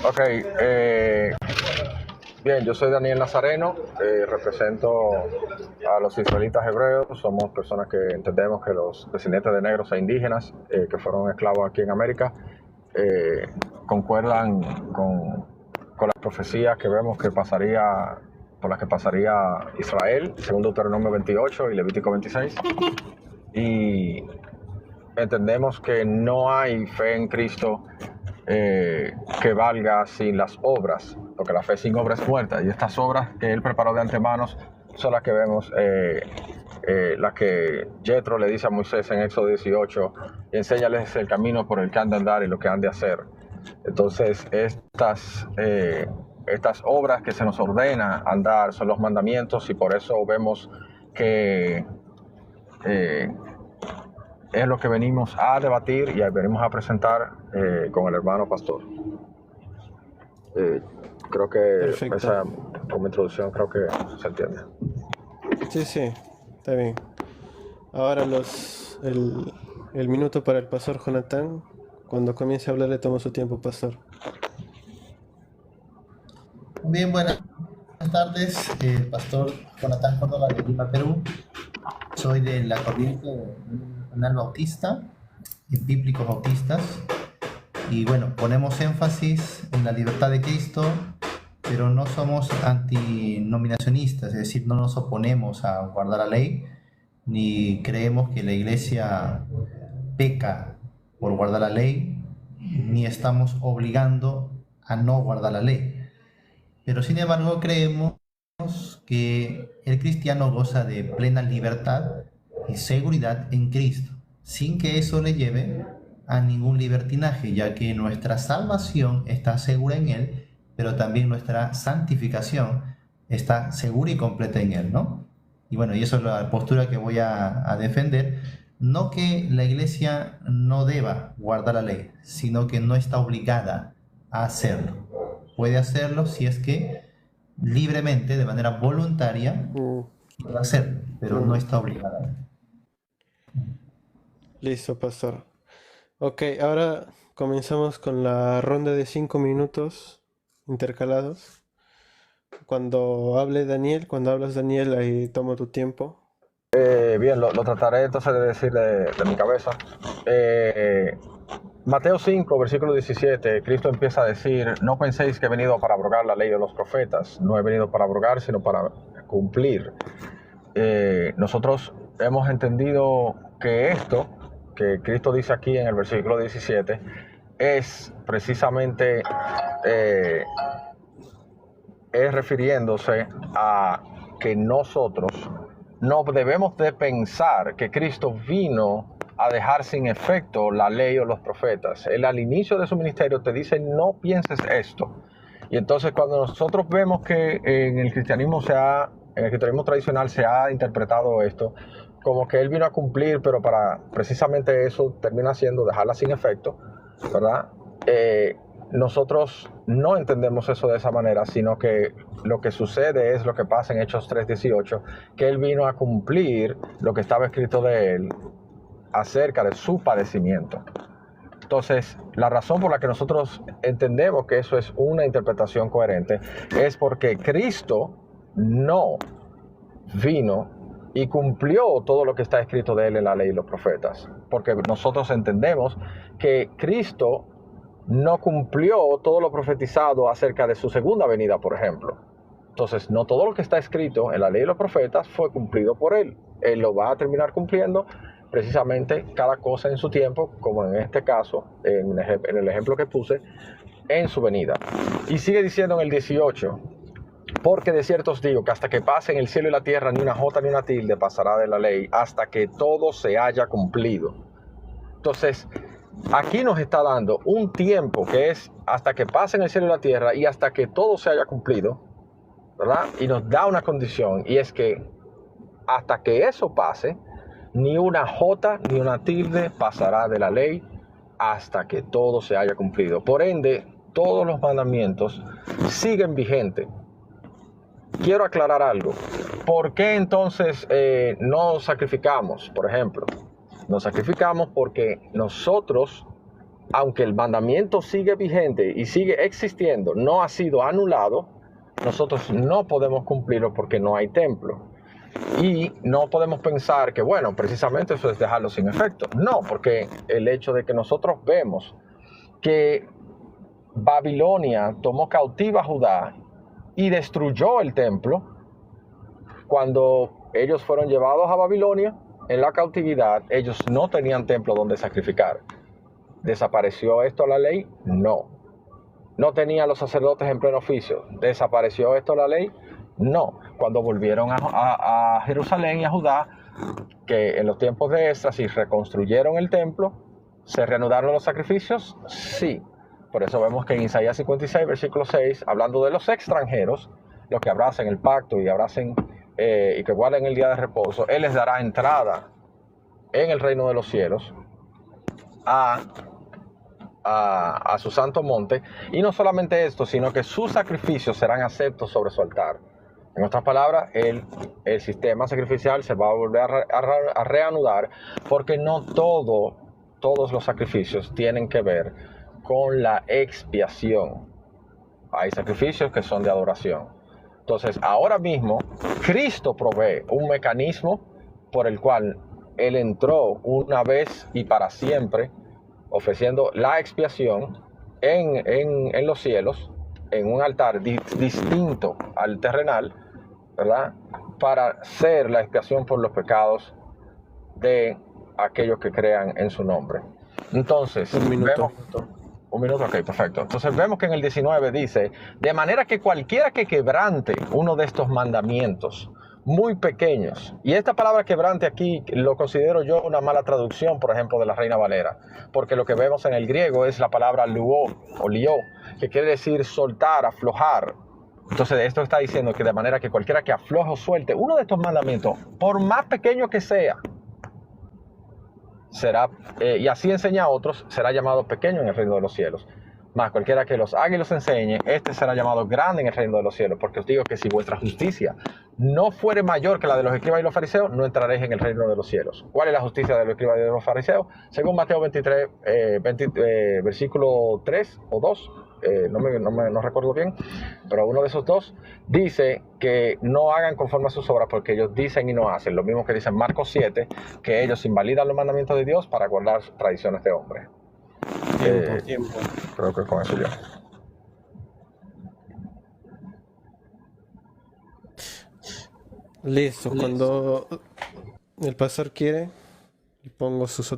Ok, bien, yo soy Daniel Nazareno, represento a los israelitas hebreos, somos personas que entendemos que los descendientes de negros e indígenas que fueron esclavos aquí en América eh, concuerdan con las profecías que vemos que pasaría, por las que pasaría Israel, según Deuteronomio 28 y Levítico 26, y entendemos que no hay fe en Cristo que valga sin las obras, porque la fe sin obras es muerta, y estas obras que Él preparó de antemano son las que vemos, las que Jethro le dice a Moisés en Éxodo 18, y enséñales el camino por el que han de andar y lo que han de hacer. Entonces, estas obras que se nos ordena andar son los mandamientos, y por eso vemos que es lo que venimos a debatir y venimos a presentar con el hermano pastor. Creo que Perfecto. esa como introducción creo que se entiende. Sí, sí, está bien. Ahora el minuto para el pastor Jonathan. Cuando comience a hablar le tomo su tiempo, pastor. Bien, buenas tardes, Pastor Jonathan Córdoba de Lima, Perú. Soy de la corriente nacional bautista, bíblicos bautistas, y bueno, ponemos énfasis en la libertad de Cristo, pero no somos antinominacionistas, es decir, no nos oponemos a guardar la ley, ni creemos que la iglesia peca por guardar la ley, ni estamos obligando a no guardar la ley. Pero sin embargo creemos que el cristiano goza de plena libertad y seguridad en Cristo, sin que eso le lleve a ningún libertinaje, ya que nuestra salvación está segura en Él, pero también nuestra santificación está segura y completa en Él, ¿no? Y bueno, y eso es la postura que voy a defender. No que la iglesia no deba guardar la ley, sino que no está obligada a hacerlo. Puede hacerlo si es que libremente, de manera voluntaria, puede hacerlo, pero no está obligada. Listo, pastor. Ok, ahora comenzamos con la ronda de 5 minutos intercalados. Cuando hablas Daniel, ahí tomo tu tiempo. Bien, lo trataré entonces de decir de mi cabeza. Mateo 5, versículo 17, Cristo empieza a decir: no penséis que he venido para abrogar la ley de los profetas. No he venido para abrogar, sino para cumplir. Nosotros hemos entendido que esto que Cristo dice aquí en el versículo 17 es precisamente es refiriéndose a que nosotros no debemos de pensar que Cristo vino a dejar sin efecto la ley o los profetas. Él al inicio de su ministerio te dice: no pienses esto. Y entonces cuando nosotros vemos que en el cristianismo tradicional se ha interpretado esto como que Él vino a cumplir, pero para precisamente eso termina siendo dejarla sin efecto, ¿verdad? Nosotros no entendemos eso de esa manera, sino que lo que sucede es lo que pasa en Hechos 3:18, que Él vino a cumplir lo que estaba escrito de Él acerca de su padecimiento. Entonces, la razón por la que nosotros entendemos que eso es una interpretación coherente es porque Cristo no vino y cumplió todo lo que está escrito de Él en la ley y los profetas. Porque nosotros entendemos que Cristo no cumplió todo lo profetizado acerca de su segunda venida, por ejemplo. Entonces, no todo lo que está escrito en la ley y los profetas fue cumplido por Él. Él lo va a terminar cumpliendo precisamente cada cosa en su tiempo, como en este caso, en el ejemplo que puse, en su venida. Y sigue diciendo en el 18: porque de cierto os digo que hasta que pasen el cielo y la tierra, ni una jota ni una tilde pasará de la ley, hasta que todo se haya cumplido. Entonces, aquí nos está dando un tiempo que es hasta que pasen el cielo y la tierra y hasta que todo se haya cumplido, ¿verdad? Y nos da una condición, y es que hasta que eso pase, ni una jota ni una tilde pasará de la ley hasta que todo se haya cumplido. Por ende, todos los mandamientos siguen vigentes. Quiero aclarar algo. ¿Por qué entonces no sacrificamos, por ejemplo? Nos sacrificamos porque nosotros aunque el mandamiento sigue vigente y sigue existiendo, no ha sido anulado, nosotros no podemos cumplirlo porque no hay templo. Y no podemos pensar que, bueno, precisamente eso es dejarlo sin efecto. No, porque el hecho de que nosotros vemos que Babilonia tomó cautiva a Judá y destruyó el templo, cuando ellos fueron llevados a Babilonia en la cautividad, ellos no tenían templo donde sacrificar. ¿Desapareció esto la ley? No. ¿No tenían los sacerdotes en pleno oficio? ¿Desapareció esto la ley? No. Cuando volvieron a Jerusalén y a Judá, que en los tiempos de Esdras y reconstruyeron el templo, ¿se reanudaron los sacrificios? Sí. Por eso vemos que en Isaías 56, versículo 6, hablando de los extranjeros, los que abracen el pacto y abracen y que guarden el día de reposo, Él les dará entrada en el reino de los cielos a su santo monte, y no solamente esto, sino que sus sacrificios serán aceptos sobre su altar. En otras palabras, el sistema sacrificial se va a volver a reanudar, porque no todos los sacrificios tienen que ver con la expiación. Hay sacrificios que son de adoración. Entonces, ahora mismo, Cristo provee un mecanismo por el cual Él entró una vez y para siempre, ofreciendo la expiación en los cielos, en un altar distinto al terrenal, ¿verdad? Para ser la expiación por los pecados de aquellos que crean en su nombre. Entonces, Un minuto. Un minuto, ok, perfecto. Entonces vemos que en el 19 dice, de manera que cualquiera que quebrante uno de estos mandamientos muy pequeños, y esta palabra quebrante aquí lo considero yo una mala traducción, por ejemplo, de la Reina Valera, porque lo que vemos en el griego es la palabra luo o lió, que quiere decir soltar, aflojar. Entonces esto está diciendo que de manera que cualquiera que afloje o suelte uno de estos mandamientos, por más pequeño que sea, será, y así enseña a otros, será llamado pequeño en el reino de los cielos. Mas cualquiera que los haga y los enseñe, este será llamado grande en el reino de los cielos. Porque os digo que si vuestra justicia no fuere mayor que la de los escribas y los fariseos, no entraréis en el reino de los cielos. ¿Cuál es la justicia de los escribas y de los fariseos? Según Mateo 23, versículo 3 o 2, no recuerdo bien, pero uno de esos dos dice que no hagan conforme a sus obras porque ellos dicen y no hacen. Lo mismo que dice en Marcos 7, que ellos invalidan los mandamientos de Dios para guardar tradiciones de hombres. Tiempo. Creo que con eso ya. Listo. Cuando el pastor quiere, le pongo sus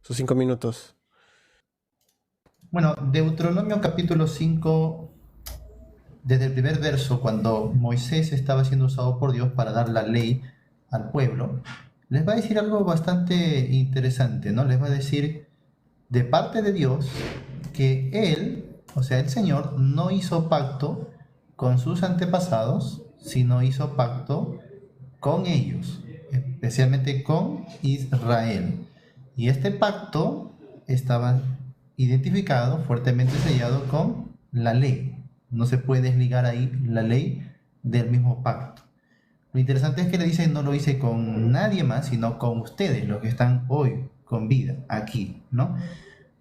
5 minutos. Bueno, Deuteronomio capítulo 5, desde el primer verso, cuando Moisés estaba siendo usado por Dios para dar la ley al pueblo, les va a decir algo bastante interesante, ¿no? Les va a decir de parte de Dios que Él, o sea, el Señor, no hizo pacto con sus antepasados, sino hizo pacto con ellos, especialmente con Israel. Y este pacto estaba identificado, fuertemente sellado con la ley. No se puede desligar ahí la ley del mismo pacto. Lo interesante es que le dice, no lo hice con nadie más, sino con ustedes, los que están hoy con vida, aquí, ¿no?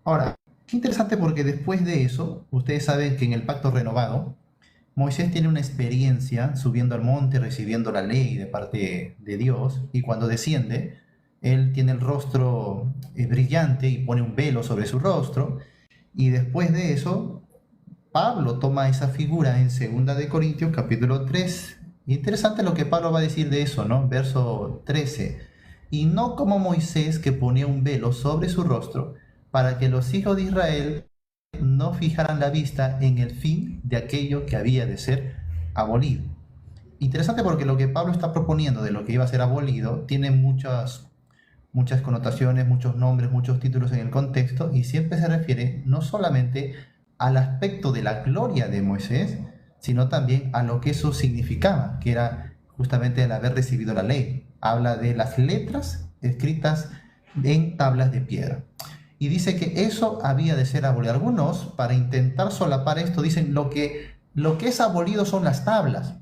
Ahora, qué interesante porque después de eso, ustedes saben que en el pacto renovado, Moisés tiene una experiencia subiendo al monte, recibiendo la ley de parte de Dios, y cuando desciende, él tiene el rostro brillante y pone un velo sobre su rostro, y después de eso, Pablo toma esa figura en 2 de Corintios capítulo 3. Interesante lo que Pablo va a decir de eso, ¿no? Verso 13. Y no como Moisés, que ponía un velo sobre su rostro, para que los hijos de Israel no fijaran la vista en el fin de aquello que había de ser abolido. Interesante porque lo que Pablo está proponiendo de lo que iba a ser abolido tiene muchas connotaciones, muchos nombres, muchos títulos en el contexto, y siempre se refiere no solamente al aspecto de la gloria de Moisés, sino también a lo que eso significaba, que era justamente el haber recibido la ley. Habla de las letras escritas en tablas de piedra. Y dice que eso había de ser abolido. Algunos, para intentar solapar esto, dicen lo que es abolido son las tablas,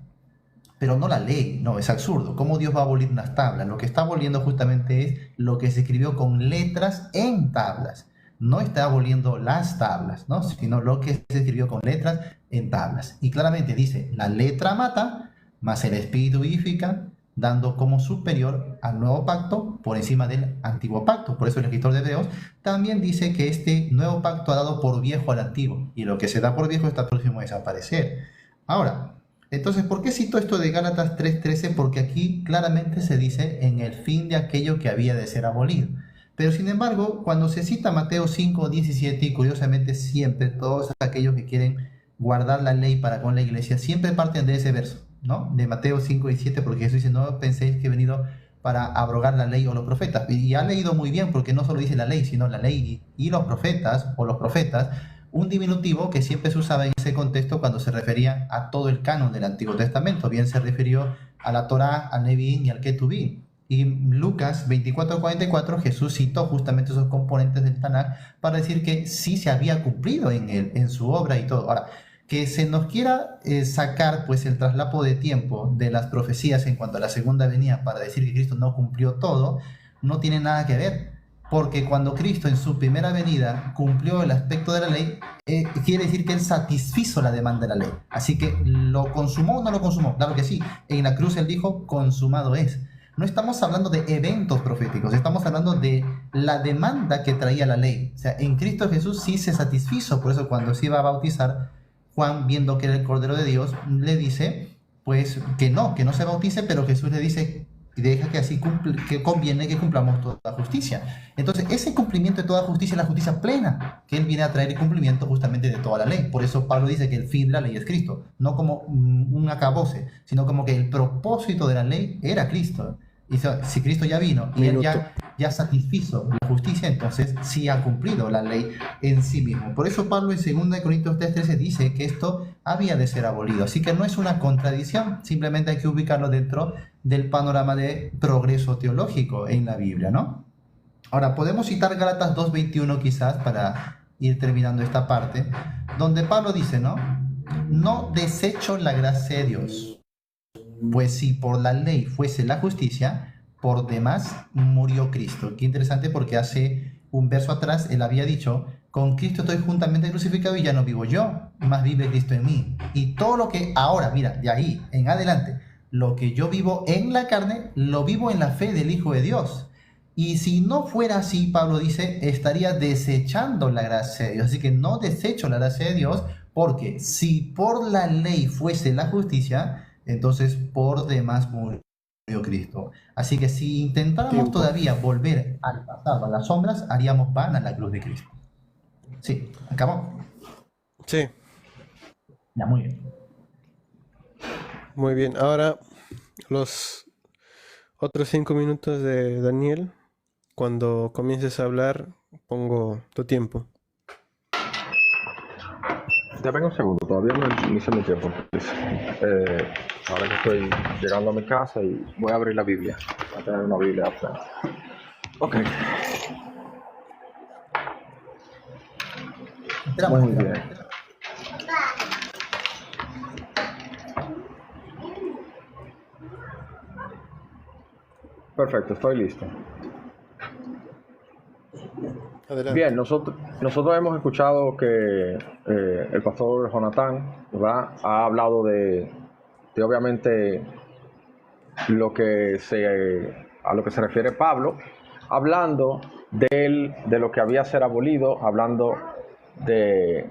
pero no la ley. No, es absurdo. ¿Cómo Dios va a abolir unas tablas? Lo que está aboliendo justamente es lo que se escribió con letras en tablas. no está aboliendo las tablas, ¿no? Sino lo que se escribió con letras en tablas. Y claramente dice, la letra mata, mas el espíritu vivifica, dando como superior al nuevo pacto por encima del antiguo pacto. Por eso el escritor de Hebreos también dice que este nuevo pacto ha dado por viejo al antiguo, y lo que se da por viejo está próximo a desaparecer. Ahora, entonces, ¿por qué cito esto de Gálatas 3:13? Porque aquí claramente se dice en el fin de aquello que había de ser abolido. Pero sin embargo, cuando se cita Mateo 5:17, y curiosamente siempre todos aquellos que quieren guardar la ley para con la iglesia, siempre parten de ese verso, ¿no? De Mateo 5:17, porque Jesús dice, no penséis que he venido para abrogar la ley o los profetas. Y ha leído muy bien, porque no solo dice la ley, sino la ley y los profetas, o los profetas, un diminutivo que siempre se usaba en ese contexto cuando se refería a todo el canon del Antiguo Testamento. Bien se refirió a la Torá, al Nevi'im y al Ketubim. Y Lucas 24:44, Jesús citó justamente esos componentes del Tanakh para decir que sí se había cumplido en él, en su obra y todo. Ahora, que se nos quiera sacar pues el traslapo de tiempo de las profecías en cuanto a la segunda venida para decir que Cristo no cumplió todo, no tiene nada que ver. Porque cuando Cristo en su primera venida cumplió el aspecto de la ley, quiere decir que Él satisfizo la demanda de la ley. Así que, ¿lo consumó o no lo consumó? Claro que sí. En la cruz Él dijo, consumado es. No estamos hablando de eventos proféticos, estamos hablando de la demanda que traía la ley. O sea, en Cristo Jesús sí se satisfizo. Por eso cuando se iba a bautizar, Juan, viendo que era el Cordero de Dios, le dice, pues, que no se bautice, pero Jesús le dice, y deja que así que conviene que cumplamos toda la justicia. Entonces, ese cumplimiento de toda justicia es la justicia plena, que Él viene a traer el cumplimiento justamente de toda la ley. Por eso Pablo dice que el fin de la ley es Cristo, no como un acabose, sino como que el propósito de la ley era Cristo. Y si Cristo ya vino y Él ya satisfizo la justicia, entonces sí ha cumplido la ley en sí mismo. Por eso Pablo en 2 Corintios 3:13 dice que esto había de ser abolido. Así que no es una contradicción, simplemente hay que ubicarlo dentro del panorama de progreso teológico en la Biblia, ¿no? Ahora, podemos citar Gálatas 2:21 quizás para ir terminando esta parte, donde Pablo dice, ¿no? No desecho la gracia de Dios. Pues si por la ley fuese la justicia, por demás murió Cristo. Qué interesante, porque hace un verso atrás él había dicho, con Cristo estoy juntamente crucificado y ya no vivo yo, más vive Cristo en mí. Y todo lo que ahora, mira, de ahí en adelante, lo que yo vivo en la carne, lo vivo en la fe del Hijo de Dios. Y si no fuera así, Pablo dice, estaría desechando la gracia de Dios. Así que no desecho la gracia de Dios, porque si por la ley fuese la justicia, entonces por demás murió Cristo. Así que si intentáramos todavía volver al pasado, a las sombras, haríamos vana la cruz de Cristo. Sí, ¿acabó? Sí, Ya, muy bien. muy bien. Ahora los otros 5 minutos de Daniel. Cuando comiences a hablar, pongo tu tiempo. Ya vengo un segundo, todavía no hice mi tiempo. Ahora que estoy llegando a mi casa y voy a abrir la Biblia. Voy a tener una Biblia frente. Ok. Muy bien. Perfecto, estoy listo. Adelante. Bien, nosotros hemos escuchado que el pastor Jonathan, ¿verdad?, ha hablado de obviamente a lo que se refiere Pablo, hablando de lo que había ser abolido, hablando de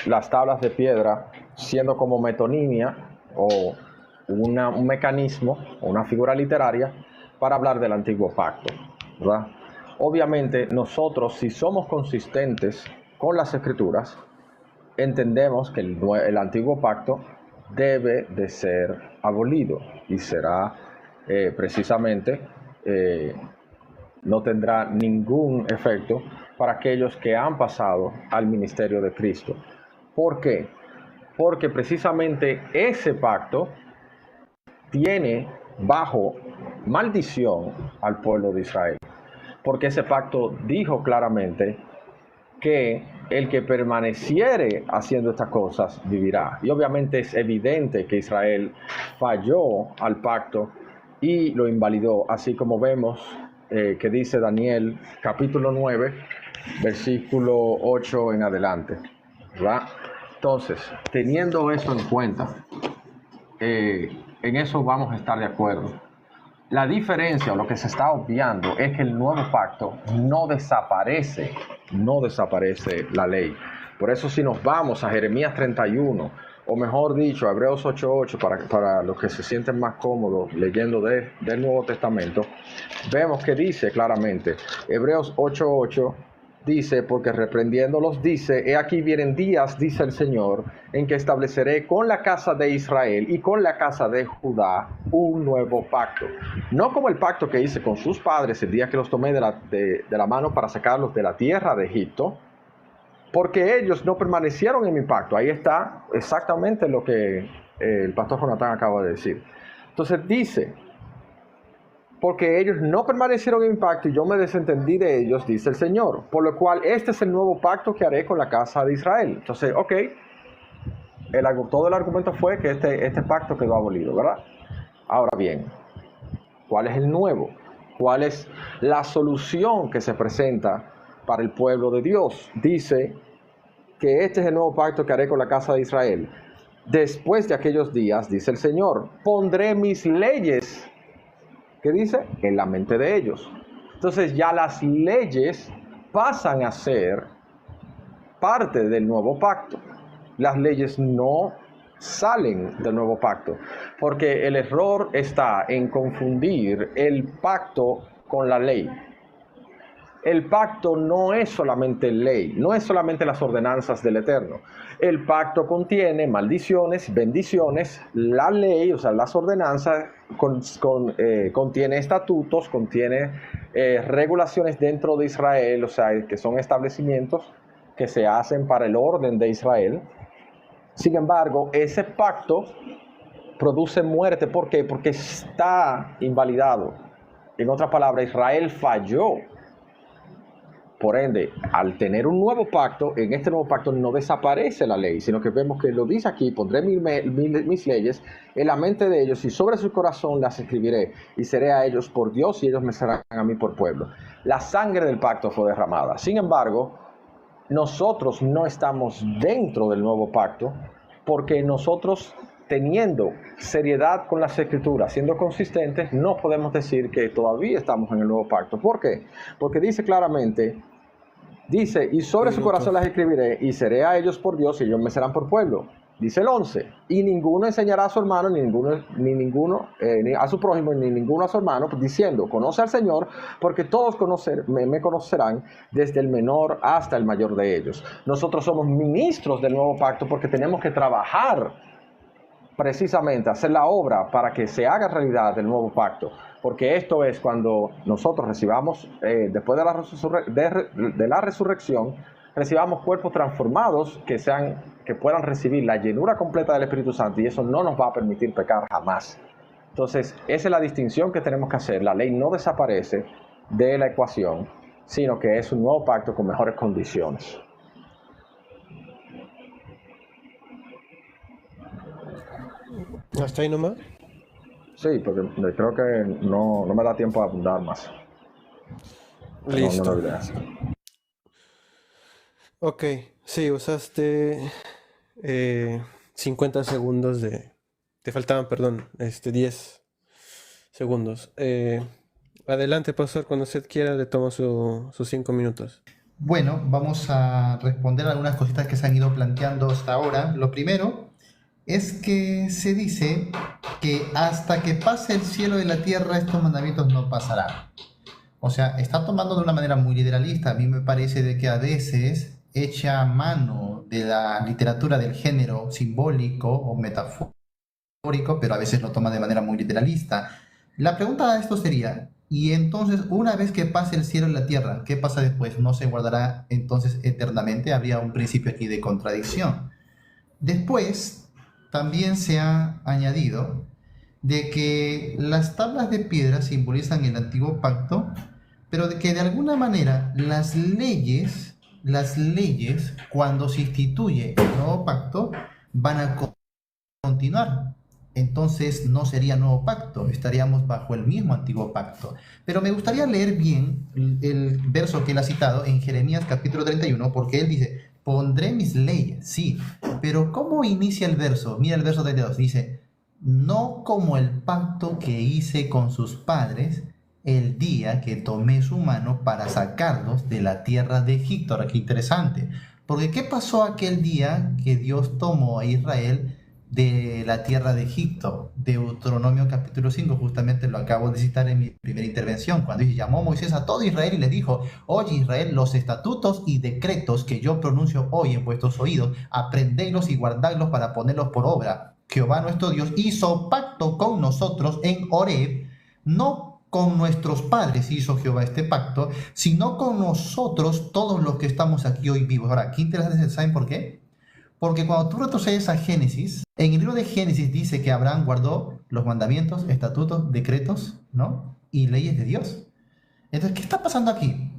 las tablas de piedra siendo como metonimia o un mecanismo o una figura literaria para hablar del antiguo pacto, ¿verdad? Obviamente nosotros, si somos consistentes con las escrituras, entendemos que el antiguo pacto debe de ser abolido y será precisamente, no tendrá ningún efecto para aquellos que han pasado al ministerio de Cristo. ¿Por qué? Porque precisamente ese pacto tiene bajo maldición al pueblo de Israel. Porque ese pacto dijo claramente que el que permaneciere haciendo estas cosas vivirá. Y obviamente es evidente que Israel falló al pacto y lo invalidó, así como vemos que dice Daniel capítulo 9, versículo 8 en adelante, ¿verdad? Entonces, teniendo eso en cuenta, en eso vamos a estar de acuerdo. La diferencia o lo que se está obviando es que el nuevo pacto no desaparece la ley. Por eso si nos vamos a Jeremías 31, o mejor dicho, a Hebreos 8:8, para los que se sienten más cómodos leyendo del Nuevo Testamento, vemos que dice claramente, Hebreos 8:8, dice, porque reprendiéndolos dice, he aquí vienen días, dice el Señor, en que estableceré con la casa de Israel y con la casa de Judá un nuevo pacto. No como el pacto que hice con sus padres el día que los tomé de la mano para sacarlos de la tierra de Egipto, porque ellos no permanecieron en mi pacto. Ahí está exactamente lo que el pastor Jonathan acaba de decir. Entonces dice, porque ellos no permanecieron en mi pacto y yo me desentendí de ellos, dice el Señor. Por lo cual este es el nuevo pacto que haré con la casa de Israel. Entonces, ok, todo el argumento fue que este pacto quedó abolido, ¿verdad? Ahora bien, ¿cuál es el nuevo? ¿Cuál es la solución que se presenta para el pueblo de Dios? Dice que este es el nuevo pacto que haré con la casa de Israel. Después de aquellos días, dice el Señor, pondré mis leyes, ¿qué dice? En la mente de ellos. Entonces ya las leyes pasan a ser parte del nuevo pacto. Las leyes no salen del nuevo pacto, porque el error está en confundir el pacto con la ley. El pacto no es solamente ley, no es solamente las ordenanzas del Eterno. El pacto contiene maldiciones, bendiciones. La ley, o sea, las ordenanzas, contiene estatutos, contiene regulaciones dentro de Israel, o sea, que son establecimientos que se hacen para el orden de Israel. Sin embargo, ese pacto produce muerte. ¿Por qué? Porque está invalidado. En otras palabras, Israel falló. Por ende, al tener un nuevo pacto, en este nuevo pacto no desaparece la ley, sino que vemos que lo dice aquí, pondré mis leyes en la mente de ellos y sobre su corazón las escribiré y seré a ellos por Dios y ellos me serán a mí por pueblo. La sangre del pacto fue derramada. Sin embargo, nosotros no estamos dentro del nuevo pacto porque nosotros, teniendo seriedad con las escrituras, siendo consistentes, no podemos decir que todavía estamos en el nuevo pacto. ¿Por qué? Porque dice claramente, dice, y sobre su corazón las escribiré y seré a ellos por Dios y ellos me serán por pueblo. Dice el 11, y ninguno enseñará a su hermano, ni a su prójimo, ni ninguno a su hermano, diciendo, conoce al Señor, porque todos me conocerán, desde el menor hasta el mayor de ellos. Nosotros somos ministros del nuevo pacto porque tenemos que trabajar precisamente, hacer la obra para que se haga realidad el nuevo pacto. Porque esto es cuando nosotros recibamos, después de la resurrección, recibamos cuerpos transformados que puedan recibir la llenura completa del Espíritu Santo, y eso no nos va a permitir pecar jamás. Entonces, esa es la distinción que tenemos que hacer. La ley no desaparece de la ecuación, sino que es un nuevo pacto con mejores condiciones. ¿Hasta ahí nomás? Sí, porque creo que no me da tiempo a abundar más. Listo. No, Ok, sí, usaste 50 segundos Te faltaban, perdón, 10 segundos. Adelante, pastor, cuando usted quiera le tomo sus 5 minutos. Bueno, vamos a responder algunas cositas que se han ido planteando hasta ahora. Lo primero es que se dice que hasta que pase el cielo y la tierra estos mandamientos no pasarán. O sea, está tomando de una manera muy literalista. A mí me parece de que a veces echa mano de la literatura del género simbólico o metafórico, pero a veces lo toma de manera muy literalista. La pregunta a esto sería, y entonces una vez que pase el cielo y la tierra, ¿qué pasa después? ¿No se guardará entonces eternamente? Habría un principio aquí de contradicción. Después, también se ha añadido de que las tablas de piedra simbolizan el antiguo pacto, pero de que de alguna manera las leyes, cuando se instituye el nuevo pacto, van a continuar. entonces no sería nuevo pacto, estaríamos bajo el mismo antiguo pacto. Pero me gustaría leer bien el verso que él ha citado en Jeremías capítulo 31, porque él dice, pondré mis leyes, sí, pero ¿cómo inicia el verso? Mira el verso 32, dice, no como el pacto que hice con sus padres el día que tomé su mano para sacarlos de la tierra de Egipto. Ahora, qué interesante, porque ¿qué pasó aquel día que Dios tomó a Israel de la tierra de Egipto? Deuteronomio capítulo 5, justamente lo acabo de citar en mi primera intervención, cuando llamó Moisés a todo Israel y les dijo, oye Israel, los estatutos y decretos que yo pronuncio hoy en vuestros oídos, aprendedlos y guardadlos para ponerlos por obra. Jehová nuestro Dios hizo pacto con nosotros en Horeb, no con nuestros padres hizo Jehová este pacto, sino con nosotros, todos los que estamos aquí hoy vivos. Ahora, qué interesante, ¿saben por qué? Porque cuando tú retrocedes a Génesis, en el libro de Génesis dice que Abraham guardó los mandamientos, estatutos, decretos, ¿no? Y leyes de Dios. Entonces, ¿qué está pasando aquí?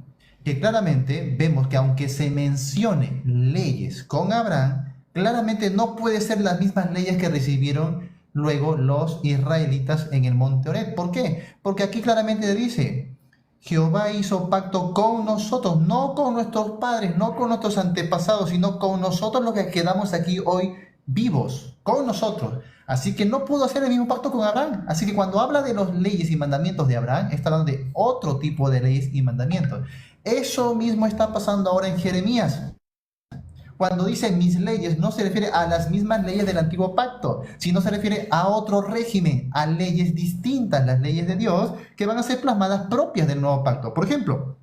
Que claramente vemos que aunque se mencione leyes con Abraham, claramente no puede ser las mismas leyes que recibieron luego los israelitas en el monte Horeb. ¿Por qué? Porque aquí claramente dice, Jehová hizo pacto con nosotros, no con nuestros padres, no con nuestros antepasados, sino con nosotros los que quedamos aquí hoy vivos, con nosotros. Así que no pudo hacer el mismo pacto con Abraham. Así que cuando habla de los leyes y mandamientos de Abraham, está hablando de otro tipo de leyes y mandamientos. Eso mismo está pasando ahora en Jeremías. Cuando dice mis leyes, no se refiere a las mismas leyes del antiguo pacto, sino se refiere a otro régimen, a leyes distintas, las leyes de Dios, que van a ser plasmadas propias del nuevo pacto. Por ejemplo,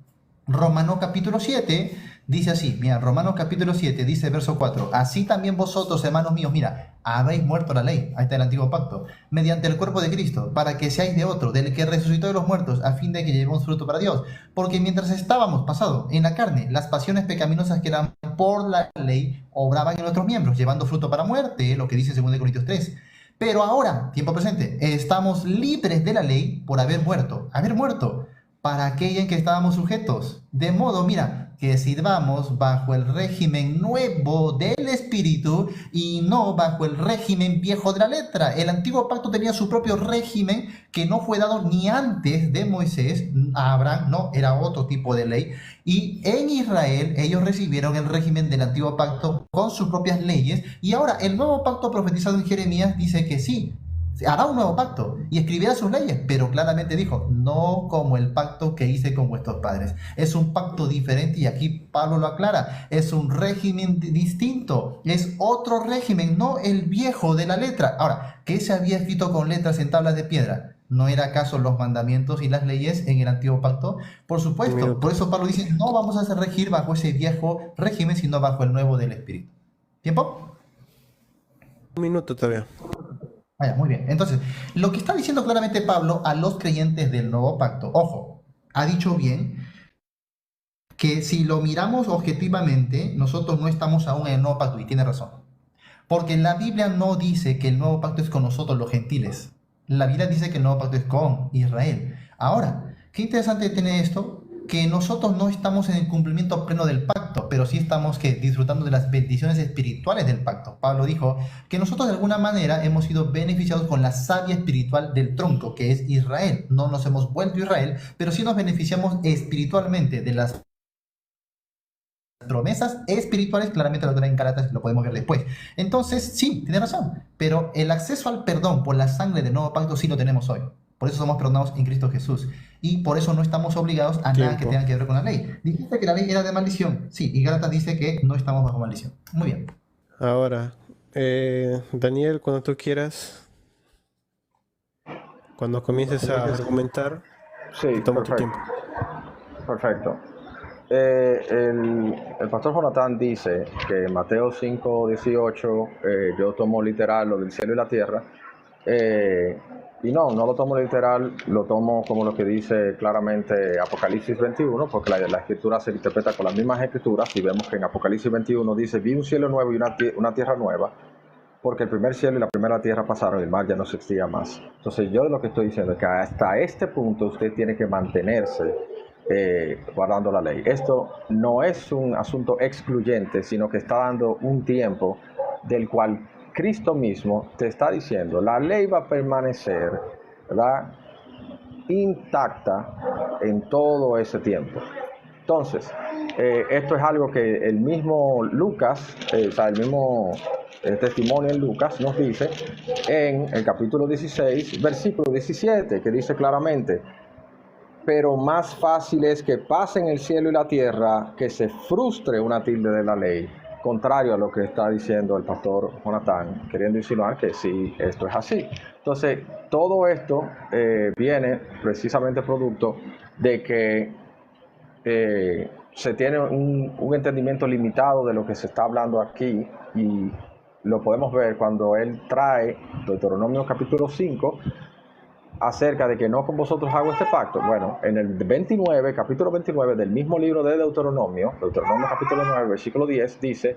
Romanos capítulo 7 dice así, mira, Romanos capítulo 7 dice verso 4, así también vosotros, hermanos míos, mira, habéis muerto la ley, ahí está el antiguo pacto, mediante el cuerpo de Cristo, para que seáis de otro, del que resucitó de los muertos, a fin de que llevemos fruto para Dios. Porque mientras estábamos, pasado, en la carne, las pasiones pecaminosas que eran por la ley, obraban en nuestros miembros, llevando fruto para muerte, lo que dice 2 Corintios 3. Pero ahora, tiempo presente, estamos libres de la ley por haber muerto para aquella en que estábamos sujetos. De modo, mira, que sirvamos bajo el régimen nuevo del Espíritu y no bajo el régimen viejo de la letra. El antiguo pacto tenía su propio régimen que no fue dado ni antes de Moisés. A Abraham no, era otro tipo de ley. Y en Israel ellos recibieron el régimen del antiguo pacto con sus propias leyes. Y ahora el nuevo pacto profetizado en Jeremías dice que sí, hará un nuevo pacto y escribirá sus leyes, pero claramente dijo, no como el pacto que hice con vuestros padres. Es un pacto diferente y aquí Pablo lo aclara, es un régimen distinto, es otro régimen, no el viejo de la letra. Ahora, ¿qué se había escrito con letras en tablas de piedra? ¿No era acaso los mandamientos y las leyes en el antiguo pacto? Por supuesto, por eso Pablo dice, no vamos a regir bajo ese viejo régimen, sino bajo el nuevo del Espíritu. ¿Tiempo? Un minuto todavía. Muy bien. Entonces, lo que está diciendo claramente Pablo a los creyentes del nuevo pacto, ojo, ha dicho bien que si lo miramos objetivamente, nosotros no estamos aún en el nuevo pacto, y tiene razón. Porque la Biblia no dice que el nuevo pacto es con nosotros los gentiles. La Biblia dice que el nuevo pacto es con Israel. Ahora, qué interesante tiene esto, que nosotros no estamos en el cumplimiento pleno del pacto, pero sí estamos disfrutando de las bendiciones espirituales del pacto. Pablo dijo que nosotros de alguna manera hemos sido beneficiados con la savia espiritual del tronco, que es Israel. No nos hemos vuelto Israel, pero sí nos beneficiamos espiritualmente de las promesas espirituales, claramente lo traen en Gálatas, lo podemos ver después. Entonces, sí, tiene razón, pero el acceso al perdón por la sangre del nuevo pacto sí lo tenemos hoy. Por eso somos perdonados en Cristo Jesús. Y por eso no estamos obligados a nada que tenga que ver con la ley. Dijiste que la ley era de maldición. Sí, y Gálatas dice que no estamos bajo maldición. Muy bien. Ahora, Daniel, cuando tú quieras, cuando comiences a argumentar, Sí, toma tu perfecto. tiempo. Perfecto. El pastor Jonathan dice que en Mateo 5:18 yo tomo literal lo del cielo y la tierra. Y no lo tomo literal, lo tomo como lo que dice claramente Apocalipsis 21, porque la escritura se interpreta con las mismas escrituras, y vemos que en Apocalipsis 21 dice, vi un cielo nuevo y una tierra nueva, porque el primer cielo y la primera tierra pasaron y el mar ya no existía más. Entonces yo lo que estoy diciendo es que hasta este punto usted tiene que mantenerse guardando la ley. Esto no es un asunto excluyente, sino que está dando un tiempo del cual Cristo mismo te está diciendo, la ley va a permanecer, ¿verdad?, intacta en todo ese tiempo. Entonces, esto es algo que el mismo Lucas, o sea, el mismo testimonio en Lucas nos dice en el capítulo 16, versículo 17, que dice claramente: pero más fácil es que pasen el cielo y la tierra que se frustre una tilde de la ley, contrario a lo que está diciendo el pastor Jonathan, queriendo insinuar que sí, esto es así. Entonces, todo esto viene precisamente producto de que se tiene un entendimiento limitado de lo que se está hablando aquí, y lo podemos ver cuando él trae Deuteronomio capítulo 5 acerca de que no con vosotros hago este pacto. Bueno, en el 29, capítulo 29 del mismo libro de Deuteronomio capítulo 9, versículo 10, dice: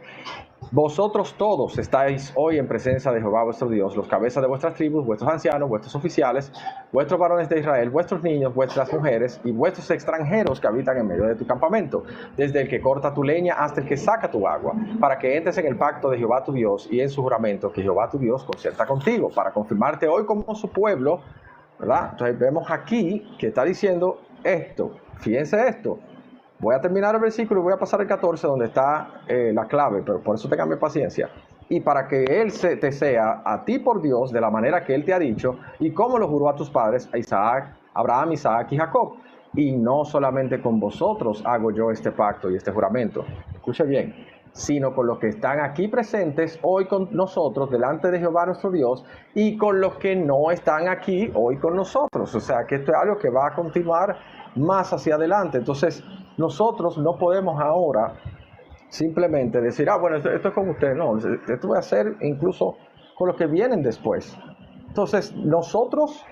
vosotros todos estáis hoy en presencia de Jehová vuestro Dios, los cabezas de vuestras tribus, vuestros ancianos, vuestros oficiales, vuestros varones de Israel, vuestros niños, vuestras mujeres y vuestros extranjeros que habitan en medio de tu campamento, desde el que corta tu leña hasta el que saca tu agua, para que entres en el pacto de Jehová tu Dios y en su juramento que Jehová tu Dios concierta contigo, para confirmarte hoy como su pueblo, ¿verdad? Entonces vemos aquí que está diciendo esto. Fíjense esto. Voy a terminar el versículo y voy a pasar al 14, donde está la clave, pero por eso tengan paciencia. Y para que Él te sea a ti por Dios de la manera que Él te ha dicho, y como lo juró a tus padres, a Isaac, Abraham, Isaac y Jacob. Y no solamente con vosotros hago yo este pacto y este juramento, escuche bien, sino con los que están aquí presentes hoy con nosotros delante de Jehová nuestro Dios, y con los que no están aquí hoy con nosotros. O sea que esto es algo que va a continuar más hacia adelante. Entonces nosotros no podemos ahora simplemente decir, bueno, esto es con ustedes. No, esto va a ser incluso con los que vienen después. Entonces nosotros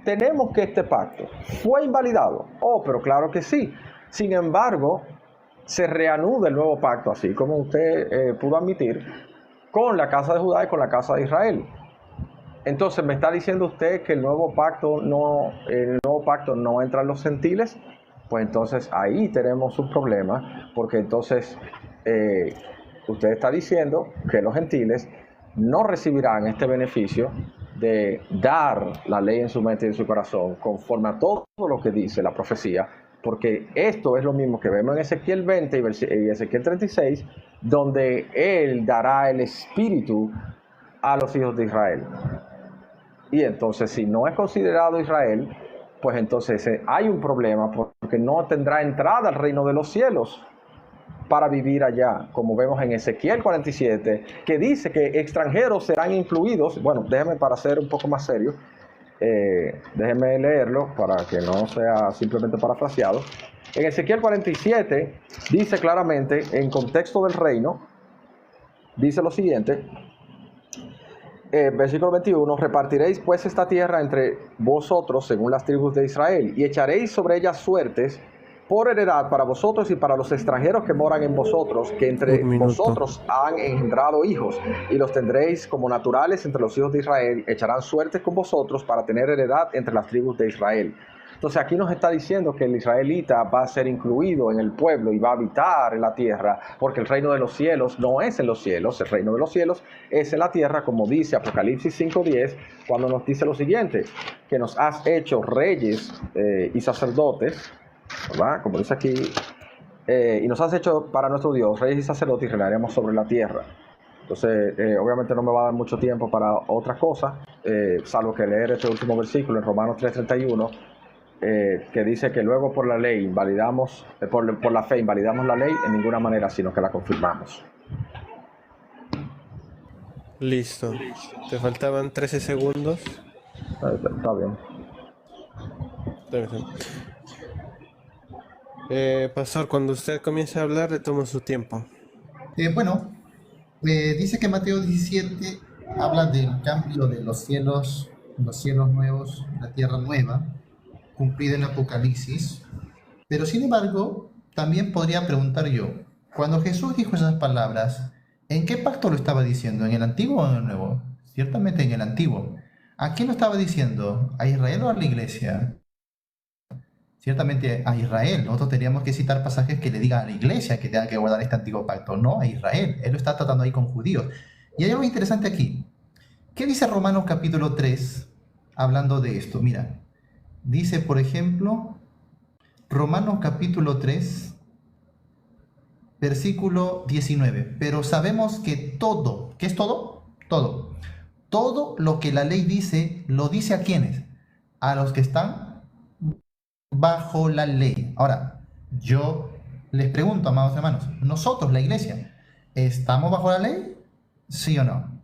tenemos que este pacto fue invalidado. Pero claro que sí. Sin embargo, se reanuda el nuevo pacto, así como usted pudo admitir, con la casa de Judá y con la casa de Israel. Entonces, ¿me está diciendo usted que el nuevo pacto no entran los gentiles? Pues entonces ahí tenemos un problema, porque entonces usted está diciendo que los gentiles no recibirán este beneficio de dar la ley en su mente y en su corazón, conforme a todo lo que dice la profecía, porque esto es lo mismo que vemos en Ezequiel 20 y Ezequiel 36, donde Él dará el Espíritu a los hijos de Israel. Y entonces, si no es considerado Israel, pues entonces hay un problema, porque no tendrá entrada al reino de los cielos para vivir allá, como vemos en Ezequiel 47, que dice que extranjeros serán incluidos. Bueno, déjeme, para ser un poco más serio, déjenme leerlo para que no sea simplemente parafraseado. En Ezequiel 47 dice claramente, en contexto del reino, dice lo siguiente, versículo 21: repartiréis pues esta tierra entre vosotros según las tribus de Israel, y echaréis sobre ellas suertes por heredad para vosotros y para los extranjeros que moran en vosotros, que entre vosotros han engendrado hijos, y los tendréis como naturales entre los hijos de Israel. Echarán suertes con vosotros para tener heredad entre las tribus de Israel. Entonces aquí nos está diciendo que el israelita va a ser incluido en el pueblo y va a habitar en la tierra, porque el reino de los cielos no es en los cielos, el reino de los cielos es en la tierra, como dice Apocalipsis 5:10, cuando nos dice lo siguiente: que nos has hecho reyes y sacerdotes, ¿verdad? Como dice aquí, y nos has hecho para nuestro Dios reyes y sacerdotes, y reinaremos sobre la tierra. Entonces, obviamente no me va a dar mucho tiempo para otras cosas, salvo que leer este último versículo en Romanos 3:31, que dice que luego por la ley invalidamos, por la fe invalidamos la ley en ninguna manera, sino que la confirmamos. Listo. Te faltaban 13 segundos. Está bien. Pastor, cuando usted comience a hablar, le tomo su tiempo. Dice que Mateo 17 habla del cambio de los cielos nuevos, la tierra nueva, cumplida en Apocalipsis. Pero sin embargo, también podría preguntar yo, cuando Jesús dijo esas palabras, ¿en qué pacto lo estaba diciendo? ¿En el antiguo o en el nuevo? Ciertamente en el antiguo. ¿A quién lo estaba diciendo? ¿A Israel o a la iglesia? Ciertamente a Israel. Nosotros tendríamos que citar pasajes que le digan a la iglesia que tenga que guardar este antiguo pacto, no a Israel. Él lo está tratando ahí con judíos. Y hay algo interesante aquí. ¿Qué dice Romanos capítulo 3 hablando de esto? Mira, dice, por ejemplo, Romanos capítulo 3, versículo 19. Pero sabemos que todo, ¿qué es todo? Todo. Todo lo que la ley dice, lo dice a quienes? A los que están bajo la ley. Ahora, yo les pregunto, amados hermanos, nosotros, la iglesia, ¿estamos bajo la ley? ¿Sí o no?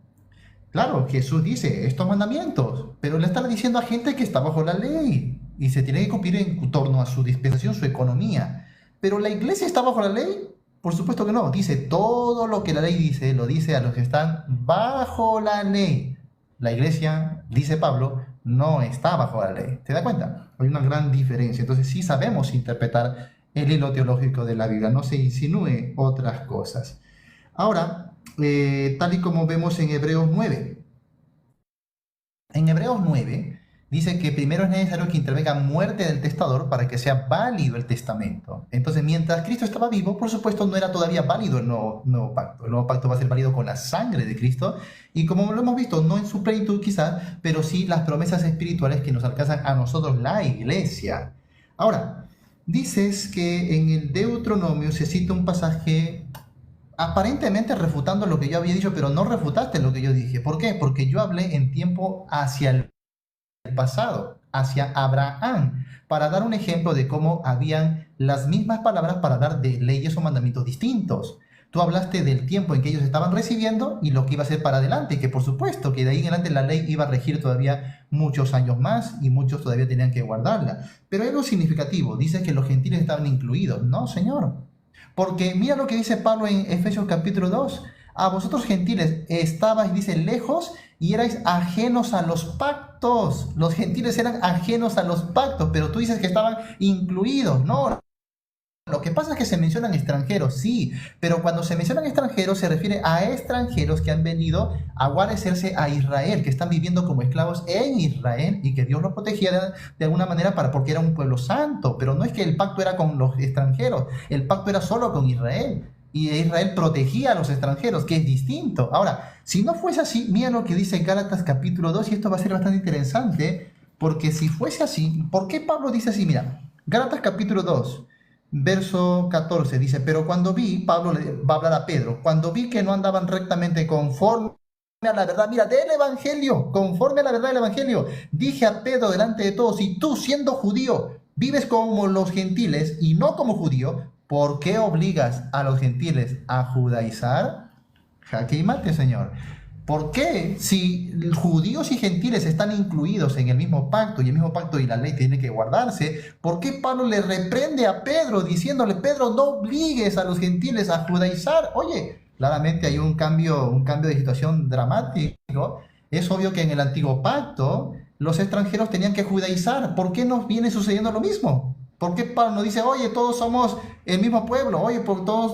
Claro, Jesús dice estos mandamientos, pero le está diciendo a gente que está bajo la ley y se tiene que cumplir en torno a su dispensación, su economía. Pero la iglesia está bajo la ley, por supuesto que no. Dice todo lo que la ley dice, lo dice a los que están bajo la ley. La iglesia, dice Pablo, no está bajo la ley. ¿Te das cuenta? Hay una gran diferencia. Entonces sí sabemos interpretar el hilo teológico de la Biblia, no se insinúe otras cosas. Ahora, tal y como vemos en Hebreos 9. En Hebreos 9 dice que primero es necesario que intervenga muerte del testador para que sea válido el testamento. Entonces, mientras Cristo estaba vivo, por supuesto, no era todavía válido el nuevo pacto. El nuevo pacto va a ser válido con la sangre de Cristo. Y como lo hemos visto, no en su plenitud quizás, pero sí las promesas espirituales que nos alcanzan a nosotros, la iglesia. Ahora, dices que en el Deuteronomio se cita un pasaje aparentemente refutando lo que yo había dicho, pero no refutaste lo que yo dije. ¿Por qué? Porque yo hablé en tiempo hacia el pasado, hacia Abraham, para dar un ejemplo de cómo habían las mismas palabras para dar de leyes o mandamientos distintos. Tú hablaste del tiempo en que ellos estaban recibiendo y lo que iba a ser para adelante, y que por supuesto que de ahí en adelante la ley iba a regir todavía muchos años más y muchos todavía tenían que guardarla. Pero es algo significativo, dice que los gentiles estaban incluidos. No, Señor. Porque mira lo que dice Pablo en Efesios capítulo 2. A vosotros gentiles estabais, dice, lejos y erais ajenos a los pactos. Los gentiles eran ajenos a los pactos, pero tú dices que estaban incluidos. No, lo que pasa es que se mencionan extranjeros, sí, pero cuando se mencionan extranjeros se refiere a extranjeros que han venido a guarecerse a Israel, que están viviendo como esclavos en Israel y que Dios los protegía de alguna manera porque era un pueblo santo, pero no es que el pacto era con los extranjeros, el pacto era solo con Israel. Y Israel protegía a los extranjeros, que es distinto. Ahora, si no fuese así, mira lo que dice Gálatas capítulo 2, y esto va a ser bastante interesante, porque si fuese así, ¿por qué Pablo dice así? Mira, Gálatas capítulo 2, verso 14, dice, pero cuando vi, Pablo le va a hablar a Pedro, cuando vi que no andaban rectamente conforme a la verdad, mira, del Evangelio, conforme a la verdad del Evangelio, dije a Pedro delante de todos, si tú siendo judío vives como los gentiles y no como judío, ¿por qué obligas a los gentiles a judaizar? Jaque y mate, Señor. ¿Por qué? Si judíos y gentiles están incluidos en el mismo pacto y el mismo pacto y la ley tiene que guardarse, ¿por qué Pablo le reprende a Pedro diciéndole, Pedro, no obligues a los gentiles a judaizar? Oye, claramente hay un cambio de situación dramático. Es obvio que en el antiguo pacto los extranjeros tenían que judaizar. ¿Por qué nos viene sucediendo lo mismo? ¿Por qué Pablo no dice, oye, todos somos el mismo pueblo, oye, todos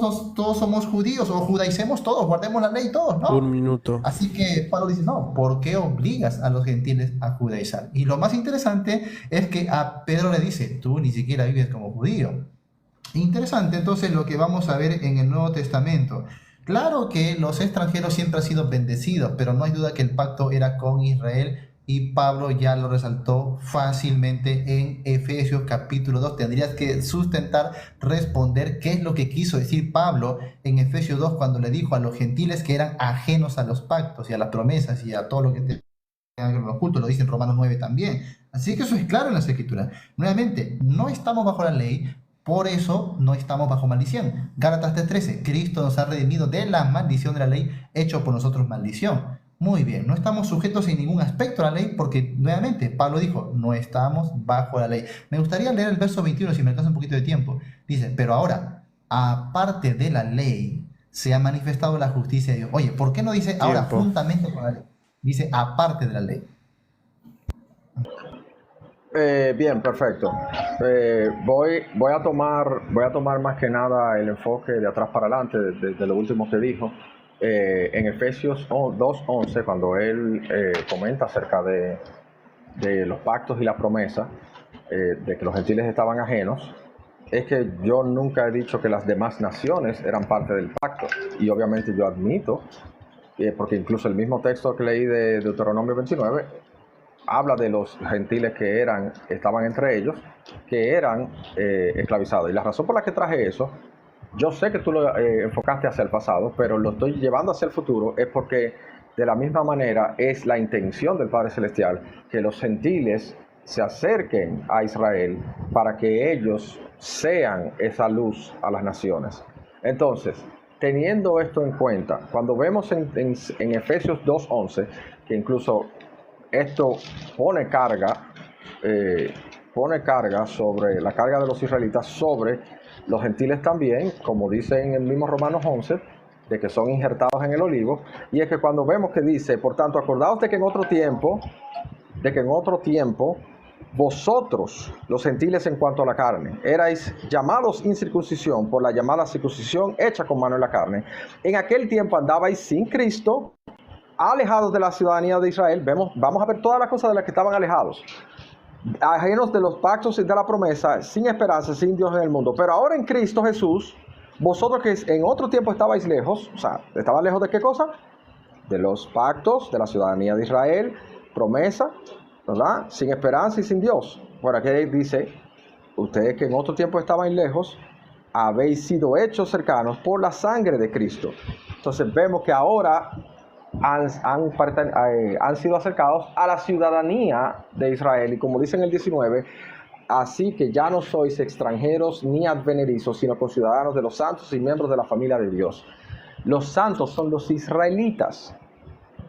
somos judíos, o judaicemos todos, guardemos la ley todos, ¿no? Un minuto. Así que Pablo dice, no, ¿por qué obligas a los gentiles a judaizar? Y lo más interesante es que a Pedro le dice, tú ni siquiera vives como judío. Interesante entonces lo que vamos a ver en el Nuevo Testamento. Claro que los extranjeros siempre han sido bendecidos, pero no hay duda que el pacto era con Israel. Y Pablo ya lo resaltó fácilmente en Efesios capítulo 2. Tendrías que sustentar, responder qué es lo que quiso decir Pablo en Efesios 2 cuando le dijo a los gentiles que eran ajenos a los pactos y a las promesas y a todo lo que tengan que los cultos. Lo dice en Romanos 9 también. Así que eso es claro en las Escrituras. Nuevamente, no estamos bajo la ley, por eso no estamos bajo maldición. Gálatas 3:13, Cristo nos ha redimido de la maldición de la ley, hecho por nosotros maldición. Muy bien, no estamos sujetos en ningún aspecto a la ley porque, nuevamente, Pablo dijo, no estamos bajo la ley. Me gustaría leer el verso 21 si me alcanza un poquito de tiempo. Dice, pero ahora, aparte de la ley, se ha manifestado la justicia de Dios. Oye, ¿por qué no dice ahora juntamente con la ley? Dice, aparte de la ley. Bien, perfecto. Voy a tomar más que nada el enfoque de atrás para adelante, de lo último que dijo. En Efesios 2:11, cuando él comenta acerca de los pactos y las promesas, de que los gentiles estaban ajenos, es que yo nunca he dicho que las demás naciones eran parte del pacto. Y obviamente yo admito porque incluso el mismo texto que leí de Deuteronomio 29 habla de los gentiles que estaban entre ellos, que eran esclavizados. Y la razón por la que traje eso, yo sé que tú lo enfocaste hacia el pasado, pero lo estoy llevando hacia el futuro, es porque de la misma manera es la intención del Padre Celestial que los gentiles se acerquen a Israel para que ellos sean esa luz a las naciones. Entonces, teniendo esto en cuenta, cuando vemos en Efesios 2:11, que incluso esto pone carga sobre la carga de los israelitas, sobre los gentiles también, como dice en el mismo Romanos 11, de que son injertados en el olivo, y es que cuando vemos que dice, por tanto, acordaos de que en otro tiempo, vosotros, los gentiles en cuanto a la carne, erais llamados incircuncisión por la llamada circuncisión hecha con mano en la carne. En aquel tiempo andabais sin Cristo, alejados de la ciudadanía de Israel. Vamos a ver todas las cosas de las que estaban alejados, ajenos de los pactos y de la promesa, sin esperanza, sin Dios en el mundo. Pero ahora en Cristo Jesús, vosotros que en otro tiempo estabais lejos, o sea, ¿estaban lejos de qué cosa? De los pactos, de la ciudadanía de Israel, promesa, ¿verdad? Sin esperanza y sin Dios. Por aquí dice, ustedes que en otro tiempo estaban lejos, habéis sido hechos cercanos por la sangre de Cristo. Entonces vemos que ahora han sido acercados a la ciudadanía de Israel, y como dice en el 19, así que ya no sois extranjeros ni advenedizos, sino conciudadanos de los santos y miembros de la familia de Dios. Los santos son los israelitas.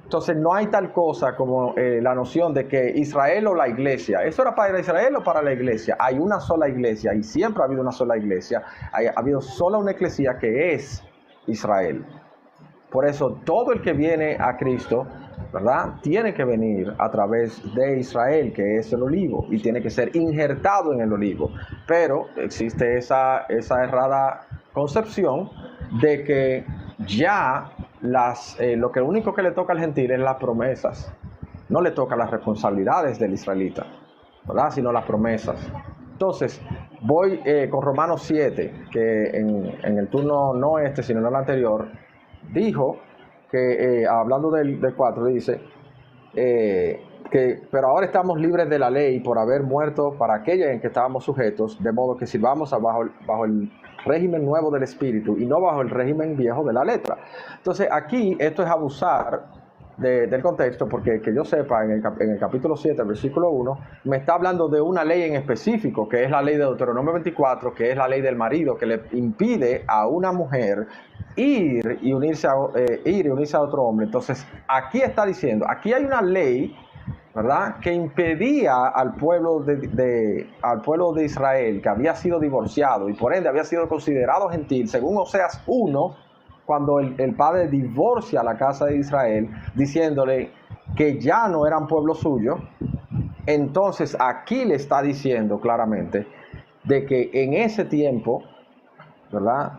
Entonces no hay tal cosa como la noción de que Israel o la iglesia, ¿eso era para Israel o para la iglesia? Hay una sola iglesia, y siempre ha habido una sola iglesia. Ha habido sola una eclesía que es Israel. Por eso todo el que viene a Cristo, ¿verdad?, tiene que venir a través de Israel, que es el olivo, y tiene que ser injertado en el olivo. Pero existe esa errada concepción de que ya lo único que le toca al gentil es las promesas. No le toca las responsabilidades del israelita, ¿verdad?, sino las promesas. Entonces, voy con Romanos 7, que en el turno no sino en el anterior, dijo que, hablando del 4, dice que, pero ahora estamos libres de la ley por haber muerto para aquella en que estábamos sujetos, de modo que sirvamos bajo el régimen nuevo del espíritu y no bajo el régimen viejo de la letra. Entonces aquí esto es abusar del contexto, porque que yo sepa, en el capítulo 7, versículo 1, me está hablando de una ley en específico, que es la ley de Deuteronomio 24, que es la ley del marido, que le impide a una mujer ir y unirse a otro hombre. Entonces aquí está diciendo, aquí hay una ley, ¿verdad?, que impedía al pueblo de Israel, que había sido divorciado y por ende había sido considerado gentil, según Oseas 1, cuando el padre divorcia a la casa de Israel, diciéndole que ya no eran pueblo suyo. Entonces aquí le está diciendo claramente de que en ese tiempo, ¿verdad?,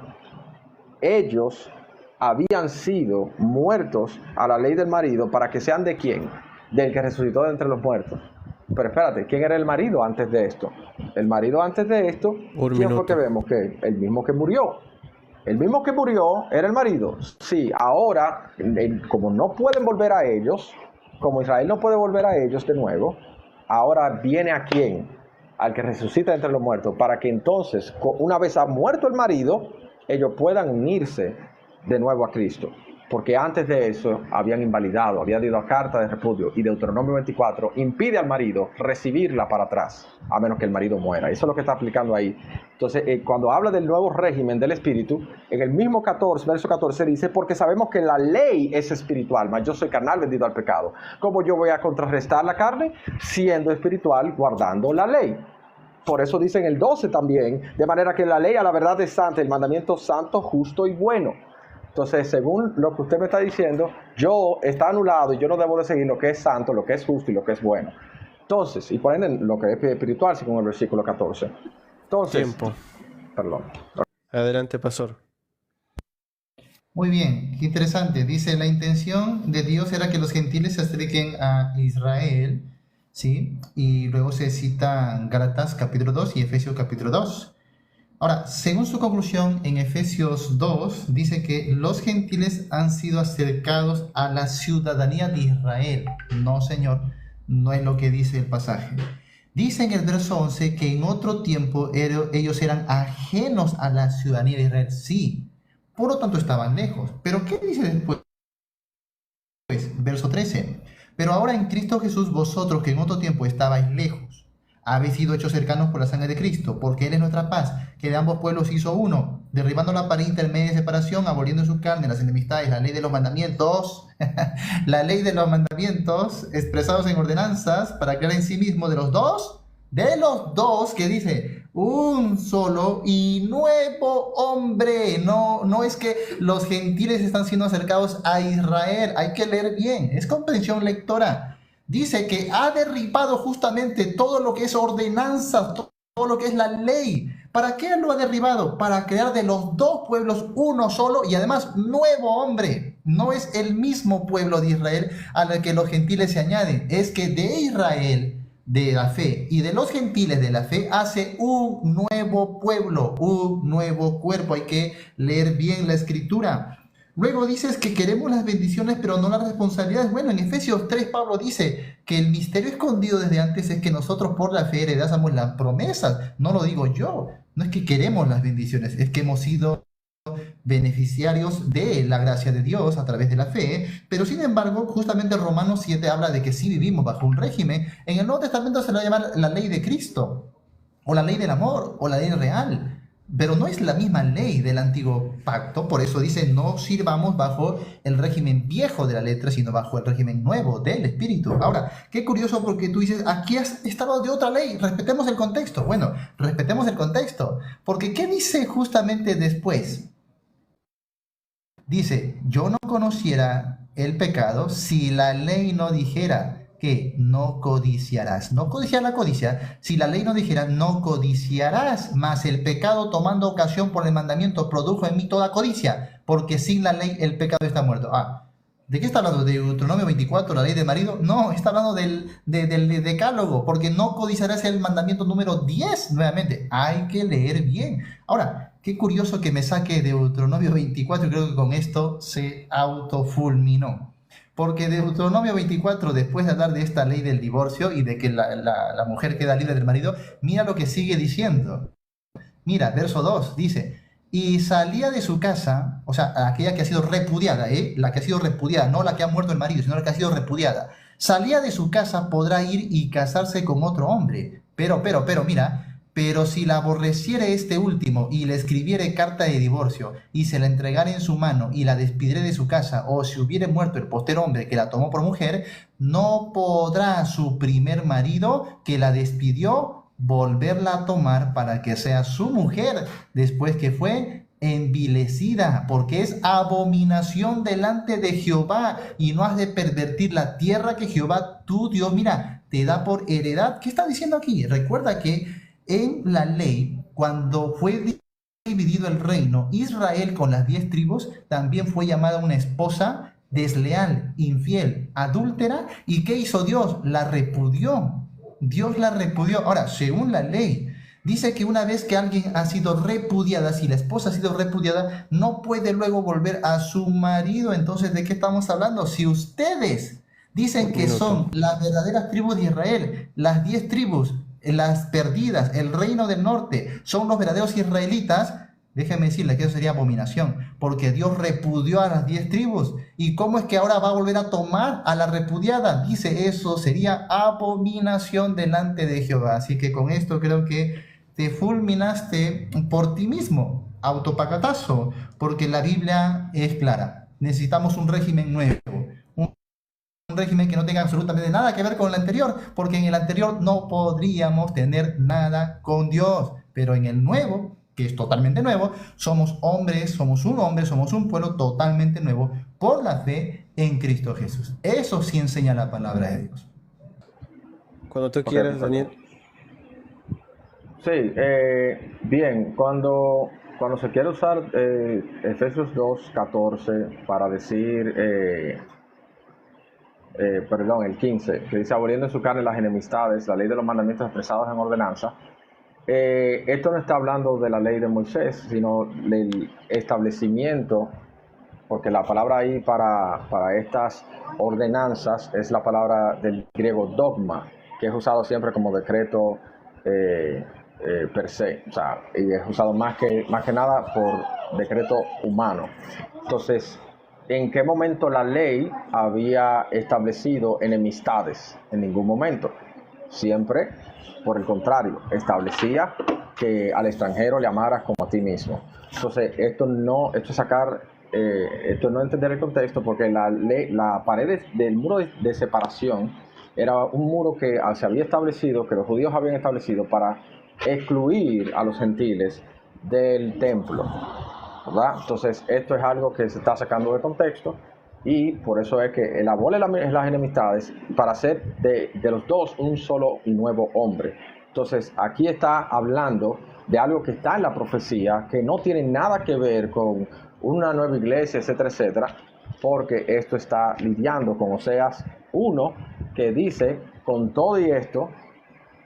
ellos habían sido muertos a la ley del marido para que sean de quién, del que resucitó de entre los muertos. Pero espérate, ¿quién era el marido antes de esto? El marido antes de esto, ¿quién fue que vemos? Que el mismo que murió. El mismo que murió era el marido. Sí, ahora, como no pueden volver a ellos, como Israel no puede volver a ellos de nuevo, ahora viene a quién, al que resucita entre los muertos, para que entonces, una vez ha muerto el marido, ellos puedan unirse de nuevo a Cristo. Porque antes de eso habían invalidado, habían dado carta de repudio, y Deuteronomio 24 impide al marido recibirla para atrás, a menos que el marido muera. Eso es lo que está aplicando ahí. Entonces, cuando habla del nuevo régimen del espíritu, en el mismo verso 14 dice, porque sabemos que la ley es espiritual, mas yo soy carnal, vendido al pecado. ¿Cómo yo voy a contrarrestar la carne? Siendo espiritual, guardando la ley. Por eso dice en el 12 también, de manera que la ley a la verdad es santa, el mandamiento santo, justo y bueno. Entonces, según lo que usted me está diciendo, está anulado y yo no debo de seguir lo que es santo, lo que es justo y lo que es bueno. Entonces, y por ende lo que es espiritual, según el versículo 14. Entonces, Tiempo. Perdón. Adelante, pastor. Muy bien, qué interesante. Dice, la intención de Dios era que los gentiles se acerquen a Israel, ¿sí? Y luego se cita Gálatas capítulo 2 y Efesios capítulo 2. Ahora, según su conclusión, en Efesios 2, dice que los gentiles han sido acercados a la ciudadanía de Israel. No, señor, no es lo que dice el pasaje. Dice en el verso 11 que en otro tiempo ellos eran ajenos a la ciudadanía de Israel. Sí, por lo tanto estaban lejos. Pero ¿qué dice después? Verso 13. Pero ahora en Cristo Jesús, vosotros que en otro tiempo estabais lejos, habéis sido hechos cercanos por la sangre de Cristo, porque Él es nuestra paz, que de ambos pueblos hizo uno, derribando la pared intermedia de separación, aboliendo en su carne las enemistades, la ley de los mandamientos, la ley de los mandamientos expresados en ordenanzas, para crear en sí mismo de los dos, que dice, un solo y nuevo hombre. No es que los gentiles están siendo acercados a Israel, hay que leer bien, es comprensión lectora. Dice que ha derribado justamente todo lo que es ordenanzas, todo lo que es la ley. ¿Para qué lo ha derribado? Para crear de los dos pueblos uno solo y además nuevo hombre. No es el mismo pueblo de Israel al que los gentiles se añaden. Es que de Israel, de la fe, y de los gentiles de la fe hace un nuevo pueblo, un nuevo cuerpo. Hay que leer bien la escritura. Luego dices que queremos las bendiciones pero no las responsabilidades. Bueno, en Efesios 3 Pablo dice que el misterio escondido desde antes es que nosotros por la fe heredamos las promesas. No lo digo yo, no es que queremos las bendiciones, es que hemos sido beneficiarios de la gracia de Dios a través de la fe. Pero sin embargo, justamente Romanos 7 habla de que sí vivimos bajo un régimen. En el Nuevo Testamento se le va a llamar la ley de Cristo, o la ley del amor, o la ley real. Pero no es la misma ley del antiguo pacto, por eso dice no sirvamos bajo el régimen viejo de la letra, sino bajo el régimen nuevo del espíritu. Ahora, qué curioso porque tú dices, aquí has estado de otra ley, respetemos el contexto. Bueno, respetemos el contexto, porque ¿qué dice justamente después? Dice, yo no conociera el pecado si la ley no dijera que no codiciarás. No codiciar la codicia, si la ley no dijera no codiciarás, mas el pecado tomando ocasión por el mandamiento produjo en mí toda codicia, porque sin la ley el pecado está muerto. ¿De qué está hablando? ¿De Deuteronomio 24, la ley del marido? No, está hablando del decálogo, porque no codiciarás el mandamiento número 10 nuevamente. Hay que leer bien. Ahora, qué curioso que me saque Deuteronomio 24 y creo que con esto se autofulminó. Porque Deuteronomio 24, después de hablar de esta ley del divorcio y de que la mujer queda libre del marido, mira lo que sigue diciendo. Mira, verso 2 dice, y salía de su casa, o sea, aquella que ha sido repudiada, la que ha sido repudiada, no la que ha muerto el marido, sino la que ha sido repudiada. Salía de su casa, podrá ir y casarse con otro hombre. Pero, mira, pero si la aborreciere este último y le escribiere carta de divorcio y se la entregare en su mano y la despidiere de su casa, o si hubiere muerto el postero hombre que la tomó por mujer, no podrá su primer marido que la despidió volverla a tomar para que sea su mujer después que fue envilecida, porque es abominación delante de Jehová, y no has de pervertir la tierra que Jehová tu Dios, mira, te da por heredad. ¿Qué está diciendo aquí? Recuerda que en la ley, cuando fue dividido el reino, Israel con las 10 tribus también fue llamada una esposa desleal, infiel, adúltera. ¿Y qué hizo Dios? La repudió. Dios la repudió. Ahora, según la ley, dice que una vez que alguien ha sido repudiada, si la esposa ha sido repudiada, no puede luego volver a su marido. Entonces, ¿de qué estamos hablando? Si ustedes dicen que son las verdaderas tribus de Israel, las 10 tribus, las perdidas, el reino del norte, son los verdaderos israelitas, déjenme decirles que eso sería abominación, porque Dios repudió a las 10 tribus. ¿Y cómo es que ahora va a volver a tomar a la repudiada? Dice, eso sería abominación delante de Jehová. Así que con esto creo que te fulminaste por ti mismo, autopacatazo, porque la Biblia es clara. Necesitamos un régimen nuevo, un régimen que no tenga absolutamente nada que ver con el anterior, porque en el anterior no podríamos tener nada con Dios, pero en el nuevo, que es totalmente nuevo, somos hombres, somos un pueblo totalmente nuevo por la fe en Cristo Jesús. Eso sí enseña la palabra de Dios. Cuando tú quieras, Daniel. Sí, bien, cuando se quiere usar Efesios 2:14 para decir, el 15, que dice aboliendo en su carne las enemistades, la ley de los mandamientos expresados en ordenanza, Esto no está hablando de la ley de Moisés, sino del establecimiento, porque la palabra ahí para estas ordenanzas es la palabra del griego dogma, que es usado siempre como decreto per se, o sea, y es usado más que nada por decreto humano. Entonces, ¿en qué momento la ley había establecido enemistades? En ningún momento. Siempre, por el contrario, establecía que al extranjero le amaras como a ti mismo. Entonces, esto no entender el contexto, porque la pared del muro de separación era un muro que se había establecido, que los judíos habían establecido para excluir a los gentiles del templo, ¿verdad? Entonces, esto es algo que se está sacando de contexto, y por eso es que él abole las enemistades para hacer de los dos un solo y nuevo hombre. Entonces, aquí está hablando de algo que está en la profecía, que no tiene nada que ver con una nueva iglesia, etcétera, etcétera, porque esto está lidiando con Oseas 1, que dice, con todo y esto,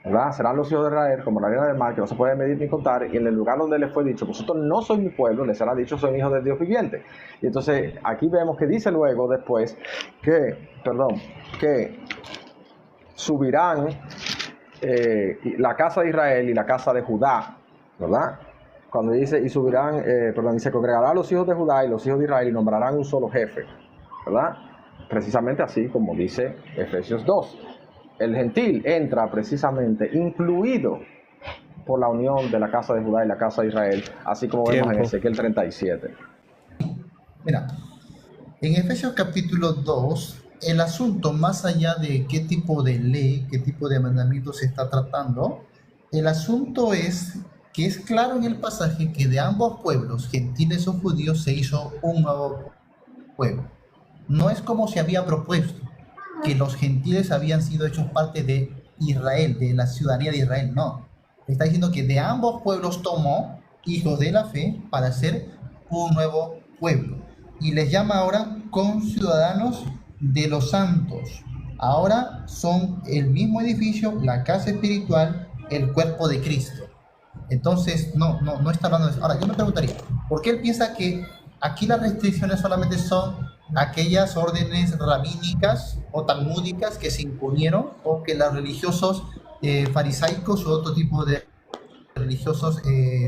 ¿verdad?, serán los hijos de Israel como la arena del mar, que no se puede medir ni contar, y en el lugar donde les fue dicho, vosotros no sois mi pueblo, les será dicho, soy hijos del Dios viviente. Y entonces aquí vemos que dice luego después que subirán la casa de Israel y la casa de Judá, ¿verdad? Cuando dice, y subirán, se congregarán los hijos de Judá y los hijos de Israel y nombrarán un solo jefe, ¿verdad? Precisamente así como dice Efesios 2. El gentil entra precisamente incluido por la unión de la casa de Judá y la casa de Israel, así como vemos en Ezequiel 37. Mira, en Efesios capítulo 2, el asunto, más allá de qué tipo de ley, qué tipo de mandamiento se está tratando, el asunto es que es claro en el pasaje que de ambos pueblos, gentiles o judíos, se hizo un nuevo pueblo. No es como se había propuesto, que los gentiles habían sido hechos parte de Israel, de la ciudadanía de Israel, no. Está diciendo que de ambos pueblos tomó hijos de la fe para hacer un nuevo pueblo. Y les llama ahora conciudadanos de los santos. Ahora son el mismo edificio, la casa espiritual, el cuerpo de Cristo. Entonces, no está hablando de eso. Ahora, yo me preguntaría, ¿por qué él piensa que aquí las restricciones solamente son aquellas órdenes rabínicas o talmúdicas que se imponieron, o que los religiosos farisaicos u otro tipo de religiosos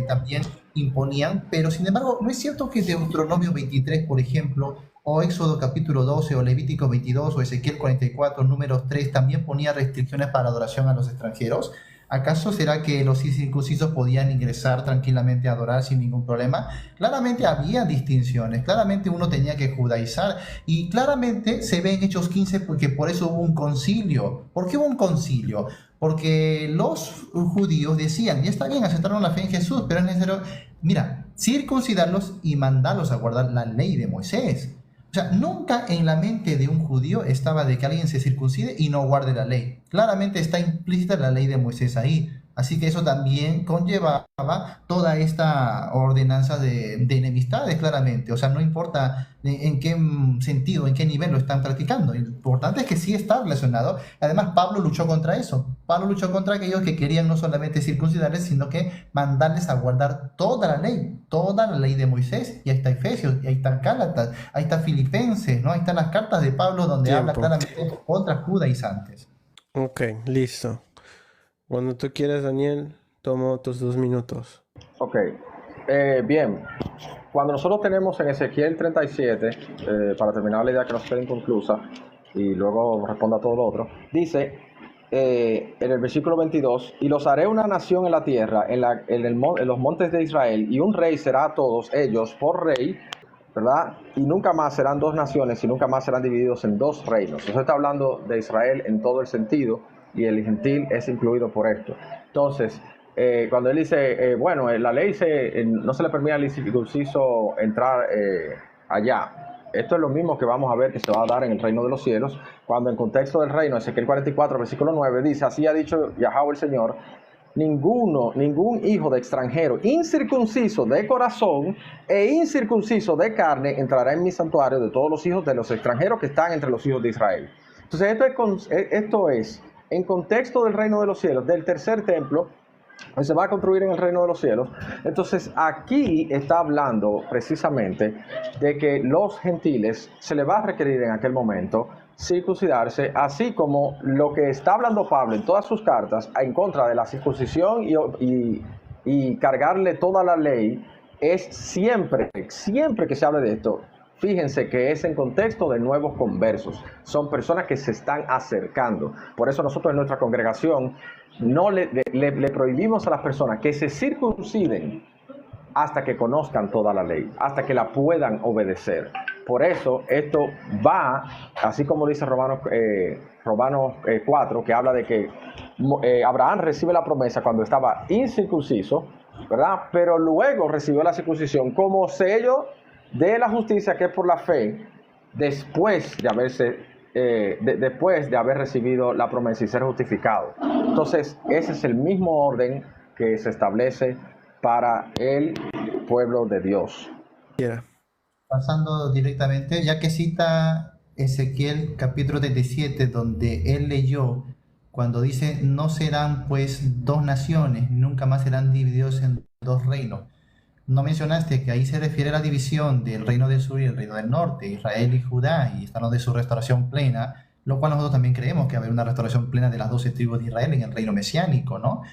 también imponían? Pero sin embargo, ¿no es cierto que Deuteronomio 23, por ejemplo, o Éxodo capítulo 12, o Levítico 22, o Ezequiel 44, números 3, también ponía restricciones para la adoración a los extranjeros? ¿Acaso será que los incircuncisos podían ingresar tranquilamente a adorar sin ningún problema? Claramente había distinciones, claramente uno tenía que judaizar, y claramente se ve en Hechos 15 porque por eso hubo un concilio. ¿Por qué hubo un concilio? Porque los judíos decían, ya está bien, aceptaron la fe en Jesús, pero es necesario, mira, circuncidarlos y mandarlos a guardar la ley de Moisés. O sea, nunca en la mente de un judío estaba de que alguien se circuncide y no guarde la ley. Claramente está implícita la ley de Moisés ahí. Así que eso también conllevaba toda esta ordenanza de enemistades, claramente. O sea, no importa en qué sentido, en qué nivel lo están practicando. Lo importante es que sí está relacionado. Además, Pablo luchó contra eso. Pablo luchó contra aquellos que querían no solamente circuncidarles, sino que mandarles a guardar toda la ley de Moisés. Y ahí está Efesios, y ahí está Gálatas, ahí está Filipenses, ¿no? Ahí están las cartas de Pablo donde habla claramente contra judaizantes. Ok, listo. Cuando tú quieras, Daniel, tomo tus 2 minutos. Ok, bien. Cuando nosotros tenemos en Ezequiel 37, para terminar la idea que nos queda inconclusa, y luego responda a todo lo otro, dice en el versículo 22, y los haré una nación en la tierra, en los montes de Israel, y un rey será a todos ellos por rey, ¿verdad? Y nunca más serán 2 naciones, y nunca más serán divididos en 2 reinos. Eso está hablando de Israel en todo el sentido, y el gentil es incluido por esto. Entonces, cuando él dice, la ley no se le permite al incircunciso entrar allá. Esto es lo mismo que vamos a ver que se va a dar en el reino de los cielos, cuando en contexto del reino, Ezequiel 44, versículo 9, dice, así ha dicho Yahweh el Señor, ningún hijo de extranjero incircunciso de corazón e incircunciso de carne entrará en mi santuario de todos los hijos de los extranjeros que están entre los hijos de Israel. Entonces, esto es en contexto del reino de los cielos, del tercer templo, se va a construir en el reino de los cielos. Entonces aquí está hablando precisamente de que los gentiles se les va a requerir en aquel momento circuncidarse, así como lo que está hablando Pablo en todas sus cartas en contra de la circuncisión y cargarle toda la ley. Es siempre que se habla de esto, fíjense que es en contexto de nuevos conversos. Son personas que se están acercando. Por eso nosotros en nuestra congregación no le prohibimos a las personas que se circunciden hasta que conozcan toda la ley, hasta que la puedan obedecer. Por eso esto va, así como dice Romanos 4, que habla de que Abraham recibe la promesa cuando estaba incircunciso, ¿verdad? Pero luego recibió la circuncisión como sello de la justicia, que es por la fe, después de haber recibido la promesa y ser justificado. Entonces, ese es el mismo orden que se establece para el pueblo de Dios. Pasando directamente, ya que cita Ezequiel capítulo 37, donde él leyó cuando dice: no serán pues dos naciones, nunca más serán divididos en dos reinos. No mencionaste que ahí se refiere a la división del reino del sur y el reino del norte, Israel y Judá, y estamos de su restauración plena, lo cual nosotros también creemos que va a haber una restauración plena de las 12 tribus de Israel en el reino mesiánico, ¿no?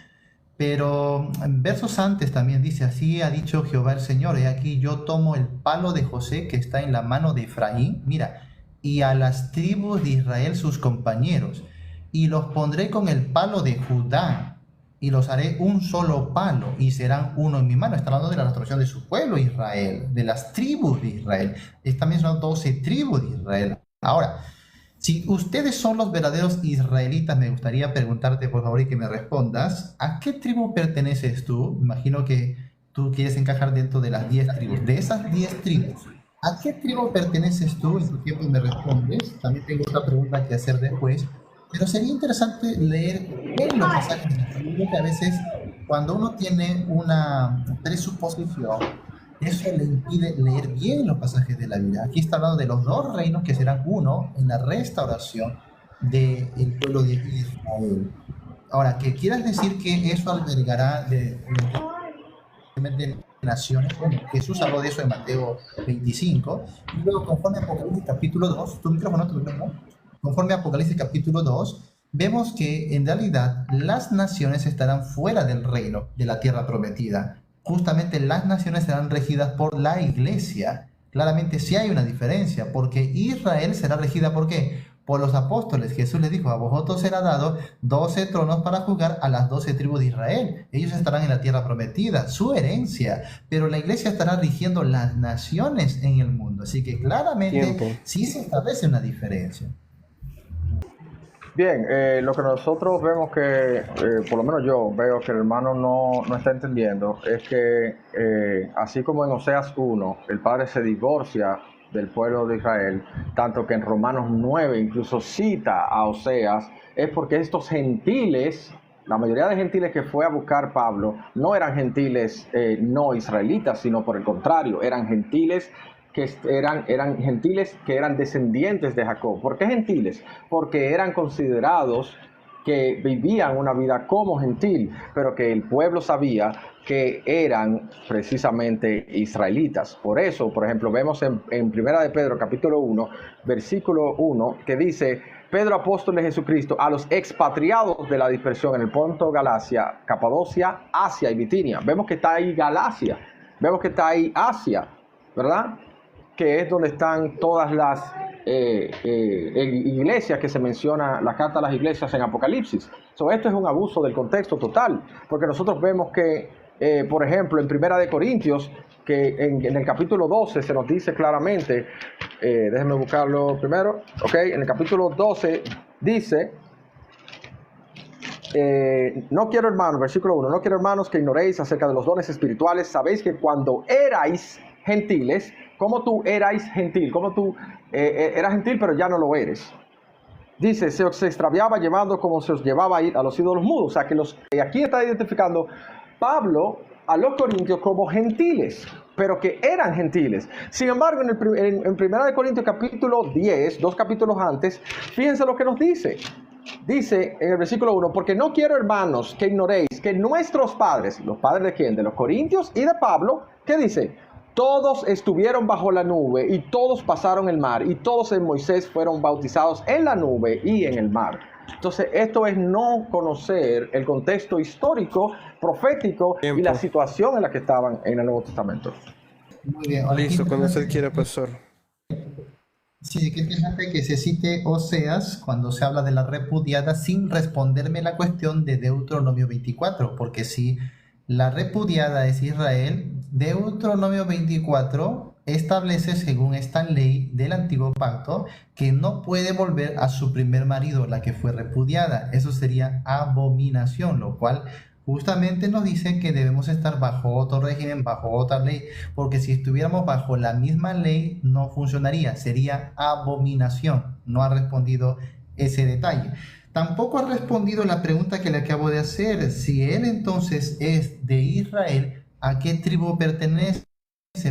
Pero en versos antes también dice: así ha dicho Jehová el Señor, he aquí yo tomo el palo de José que está en la mano de Efraín, mira, y a las tribus de Israel sus compañeros, y los pondré con el palo de Judá, y los haré un solo palo, y serán uno en mi mano. Está hablando de la restauración de su pueblo Israel, de las tribus de Israel. Está mencionando 12 tribus de Israel. Ahora, si ustedes son los verdaderos israelitas, me gustaría preguntarte, por favor, y que me respondas: ¿a qué tribu perteneces tú? Imagino que tú quieres encajar dentro de las 10 tribus. De esas 10 tribus, ¿a qué tribu perteneces tú? En tu tiempo me respondes. También tengo otra pregunta que hacer después. Pero sería interesante leer bien los pasajes de la Biblia, que a veces cuando uno tiene una presuposición, eso le impide leer bien los pasajes de la Biblia. Aquí está hablando de los dos reinos que serán uno en la restauración del pueblo de Israel. Ahora, que quieras decir que eso albergará de naciones, bueno, Jesús habló de eso en Mateo 25, y luego conforme a Apocalipsis capítulo 2, tu micrófono. Conforme a Apocalipsis capítulo 2, vemos que en realidad las naciones estarán fuera del reino de la tierra prometida. Justamente las naciones serán regidas por la iglesia. Claramente sí hay una diferencia, porque Israel será regida ¿por qué? Por los apóstoles. Jesús les dijo: a vosotros será dado 12 tronos para juzgar a las 12 tribus de Israel. Ellos estarán en la tierra prometida, su herencia, pero la iglesia estará rigiendo las naciones en el mundo. Así que claramente sí se establece una diferencia. Bien, lo que nosotros vemos que, por lo menos yo veo que el hermano no está entendiendo, es que así como en Oseas 1, el Padre se divorcia del pueblo de Israel, tanto que en Romanos 9 incluso cita a Oseas, es porque estos gentiles, la mayoría de gentiles que fue a buscar Pablo, no eran gentiles no israelitas, sino por el contrario, eran gentiles que eran gentiles que eran descendientes de Jacob. ¿Por qué gentiles? Porque eran considerados que vivían una vida como gentil, pero que el pueblo sabía que eran precisamente israelitas. Por eso, por ejemplo, vemos en Primera de Pedro, capítulo 1, versículo 1, que dice: Pedro, apóstol de Jesucristo, a los expatriados de la dispersión en el Ponto, Galacia, Capadocia, Asia y Bitinia. Vemos que está ahí Galacia, vemos que está ahí Asia, ¿verdad? Que es donde están todas las iglesias que se menciona, la carta a las iglesias en Apocalipsis. Esto es un abuso del contexto total, porque nosotros vemos que, por ejemplo, en Primera de Corintios, que en el capítulo 12 se nos dice claramente, déjenme buscarlo primero, en el capítulo 12 dice: no quiero, hermanos, versículo 1, no quiero, hermanos, que ignoréis acerca de los dones espirituales. Sabéis que cuando erais gentiles, como tú erais gentil, como tú eras gentil pero ya no lo eres. Dice: se os extraviaba llevando como se os llevaba a ir a los ídolos mudos. O sea que aquí está identificando Pablo a los corintios como gentiles, pero que eran gentiles. Sin embargo, en 1 Corintios capítulo 10, 2 capítulos antes, fíjense lo que nos dice. Dice en el versículo 1, porque no quiero, hermanos, que ignoréis que nuestros padres, ¿los padres de quién? De los corintios y de Pablo, ¿qué dice? Todos estuvieron bajo la nube y todos pasaron el mar y todos en Moisés fueron bautizados en la nube y en el mar. Entonces, esto es no conocer el contexto histórico, profético Tiempo. y la situación en la que estaban en el Nuevo Testamento. Muy bien. Ahora, Listo, qué cuando usted interesante- quiera, pastor. Sí, qué interesante que se cite Oseas cuando se habla de la repudiada sin responderme la cuestión de Deuteronomio 24, porque si la repudiada es Israel, Deuteronomio 24 establece, según esta ley del antiguo pacto, que no puede volver a su primer marido, la que fue repudiada. Eso sería abominación, lo cual justamente nos dice que debemos estar bajo otro régimen, bajo otra ley, porque si estuviéramos bajo la misma ley no funcionaría, sería abominación. No ha respondido ese detalle. Tampoco ha respondido la pregunta que le acabo de hacer. Si él entonces es de Israel, ¿a qué tribu pertenece?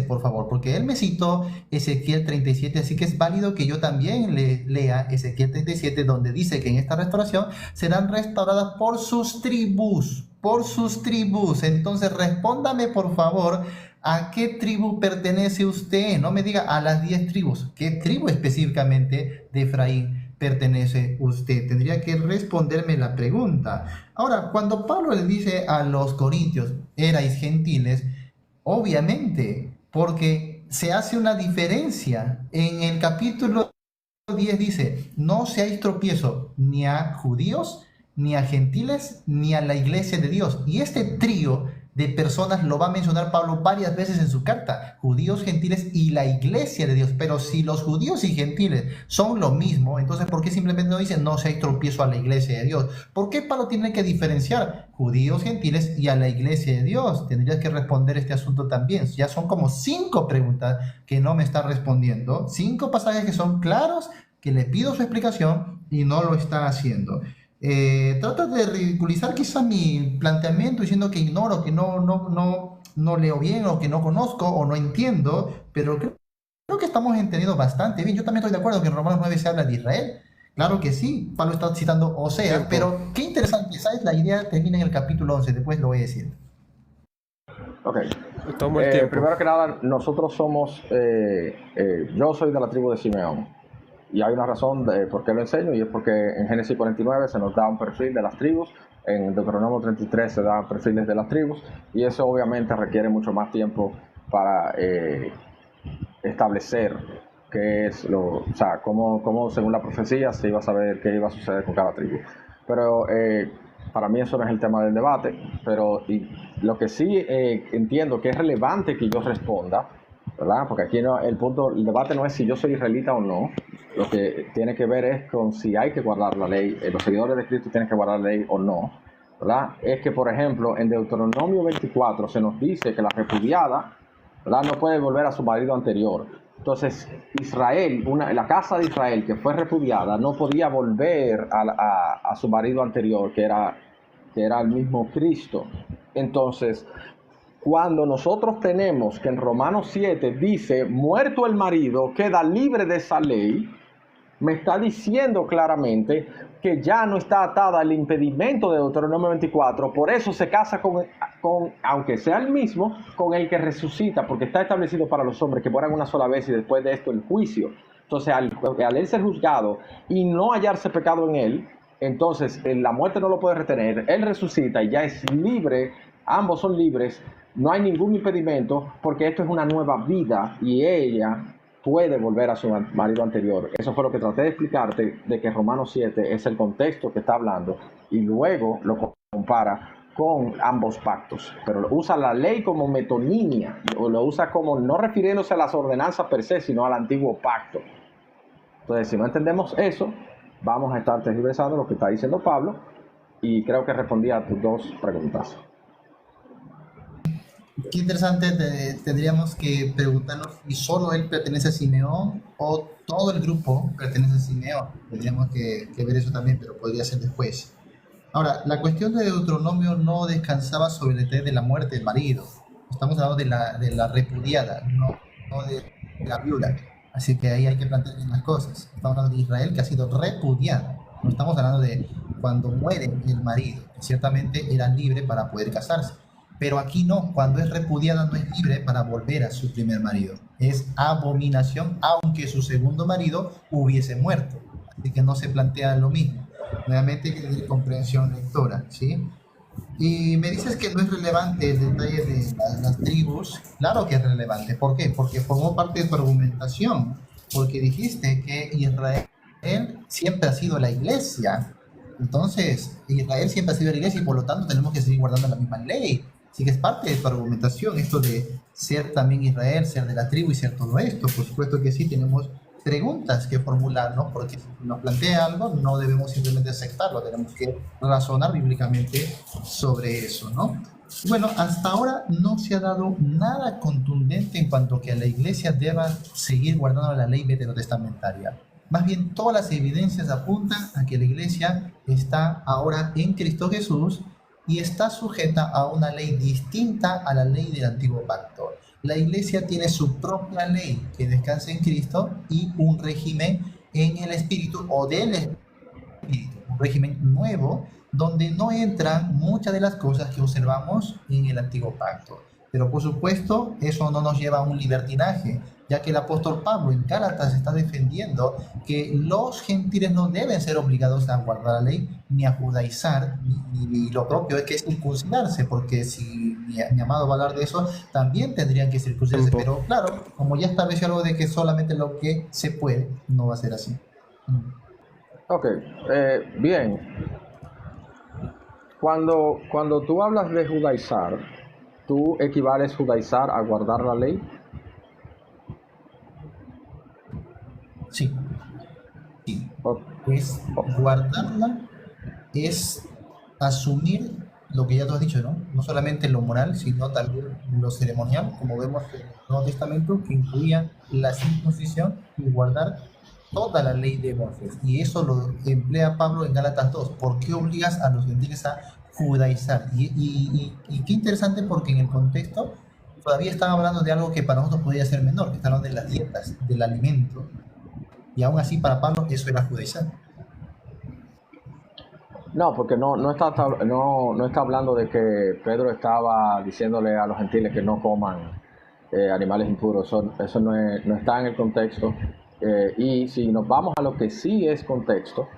Por favor, porque él me citó Ezequiel 37, así que es válido que yo también lea Ezequiel 37, donde dice que en esta restauración serán restauradas por sus tribus, por sus tribus. Entonces respóndame por favor, ¿a qué tribu pertenece usted? No me diga a las 10 tribus, ¿qué tribu específicamente de Efraín pertenece usted? Tendría que responderme la pregunta. Ahora, cuando Pablo le dice a los corintios, erais gentiles, obviamente, porque se hace una diferencia. En el capítulo 10 dice, no seáis tropiezo ni a judíos, ni a gentiles, ni a la iglesia de Dios. Y este trío de personas lo va a mencionar Pablo varias veces en su carta, judíos, gentiles y la iglesia de Dios. Pero si los judíos y gentiles son lo mismo, entonces ¿por qué simplemente no dicen no seáis tropiezo a la iglesia de Dios? ¿Por qué Pablo tiene que diferenciar judíos, gentiles y a la iglesia de Dios? Tendrías que responder este asunto también. Ya son como 5 preguntas que no me está respondiendo, 5 pasajes que son claros, que le pido su explicación y no lo está haciendo. Trata de ridiculizar quizá mi planteamiento diciendo que ignoro, que no leo bien o que no conozco o no entiendo, pero creo que estamos entendiendo bastante bien. Yo también estoy de acuerdo que en Romanos 9 se habla de Israel. Claro que sí, Pablo está citando Oseas, pero qué interesante, ¿sabes? La idea termina en el capítulo 11, después lo voy a decir. Ok. Toma el tiempo. Primero que nada, nosotros somos, yo soy de la tribu de Simeón. Y hay una razón de por qué lo enseño, y es porque en Génesis 49 se nos da un perfil de las tribus, en Deuteronomio 33 se dan perfiles de las tribus, y eso obviamente requiere mucho más tiempo para establecer qué es o sea, cómo según la profecía se iba a saber qué iba a suceder con cada tribu. Pero para mí eso no es el tema del debate, pero lo que sí entiendo que es relevante que yo responda, ¿verdad? Porque aquí el debate no es si yo soy israelita o no. Lo que tiene que ver es con si hay que guardar la ley, los seguidores de Cristo tienen que guardar la ley o no, ¿verdad? Es que, por ejemplo, en Deuteronomio 24 se nos dice que la repudiada, ¿verdad?, no puede volver a su marido anterior. Entonces, Israel, la casa de Israel que fue repudiada, no podía volver a su marido anterior, que era el mismo Cristo. Entonces, cuando nosotros tenemos que en Romanos 7 dice, muerto el marido, queda libre de esa ley, me está diciendo claramente que ya no está atada al impedimento de Deuteronomio 24, por eso se casa con aunque sea el mismo, con el que resucita, porque está establecido para los hombres que mueran una sola vez y después de esto el juicio. Entonces, al él ser juzgado y no hallarse pecado en él, entonces la muerte no lo puede retener, él resucita y ya es libre, ambos son libres, no hay ningún impedimento, porque esto es una nueva vida y ella puede volver a su marido anterior. Eso fue lo que traté de explicarte, de que Romanos 7 es el contexto que está hablando, y luego lo compara con ambos pactos, pero usa la ley como metonimia, o lo usa como no refiriéndose a las ordenanzas per se, sino al antiguo pacto. Entonces, si no entendemos eso, vamos a estar tergiversando lo que está diciendo Pablo, y creo que respondí a tus 2 preguntas. Qué interesante, tendríamos que preguntarnos si solo él pertenece a Simeón o todo el grupo pertenece a Simeón. Tendríamos que ver eso también, pero podría ser después. Ahora, la cuestión de Deuteronomio no descansaba sobre el detalle de la muerte del marido. Estamos hablando de la repudiada, no de la viuda. Así que ahí hay que plantear bien las cosas. Estamos hablando de Israel que ha sido repudiada. No estamos hablando de cuando muere el marido, que ciertamente era libre para poder casarse. Pero aquí no, cuando es repudiada no es libre para volver a su primer marido. Es abominación, aunque su segundo marido hubiese muerto. Así que no se plantea lo mismo. Nuevamente hay que tener comprensión lectora, ¿sí? Y me dices que no es relevante el detalle de las tribus. Claro que es relevante. ¿Por qué? Porque formó parte de tu argumentación. Porque dijiste que Israel siempre ha sido la iglesia. Entonces, Israel siempre ha sido la iglesia y por lo tanto tenemos que seguir guardando la misma ley. Así que es parte de tu argumentación, esto de ser también Israel, ser de la tribu y ser todo esto. Por supuesto que sí, tenemos preguntas que formular, ¿no? Porque si nos plantea algo, no debemos simplemente aceptarlo, tenemos que razonar bíblicamente sobre eso, ¿no? Bueno, hasta ahora no se ha dado nada contundente en cuanto a que la iglesia deba seguir guardando la ley veterotestamentaria. Más bien, todas las evidencias apuntan a que la iglesia está ahora en Cristo Jesús y está sujeta a una ley distinta a la ley del antiguo pacto. La iglesia tiene su propia ley que descansa en Cristo y un régimen en el Espíritu o del Espíritu, un régimen nuevo donde no entran muchas de las cosas que observamos en el antiguo pacto. Pero por supuesto, eso no nos lleva a un libertinaje, ya que el apóstol Pablo en Gálatas está defendiendo que los gentiles no deben ser obligados a guardar la ley, ni a judaizar, ni lo propio es que circuncidarse, porque si mi amado va a hablar de eso, también tendrían que circuncidarse. Pero claro, como ya estableció algo de que solamente lo que se puede, no va a ser así. Ok, bien. Cuando tú hablas de judaizar, ¿tú equivales judaizar a guardar la ley? Sí. Es guardarla, es asumir lo que ya tú has dicho, ¿no? No solamente lo moral, sino también lo ceremonial, como vemos en el Nuevo Testamento, que incluía la circuncisión y guardar toda la ley de Moisés. Y eso lo emplea Pablo en Gálatas 2. ¿Por qué obligas a los gentiles a judaizar? Y qué interesante, porque en el contexto todavía están hablando de algo que para nosotros podría ser menor, que están hablando de las dietas, del alimento. Y aún así para Pablo eso era judaizar. No, porque no está hablando de que Pedro estaba diciéndole a los gentiles que no coman animales impuros. Eso no está en el contexto. Y si nos vamos a lo que sí es contexto,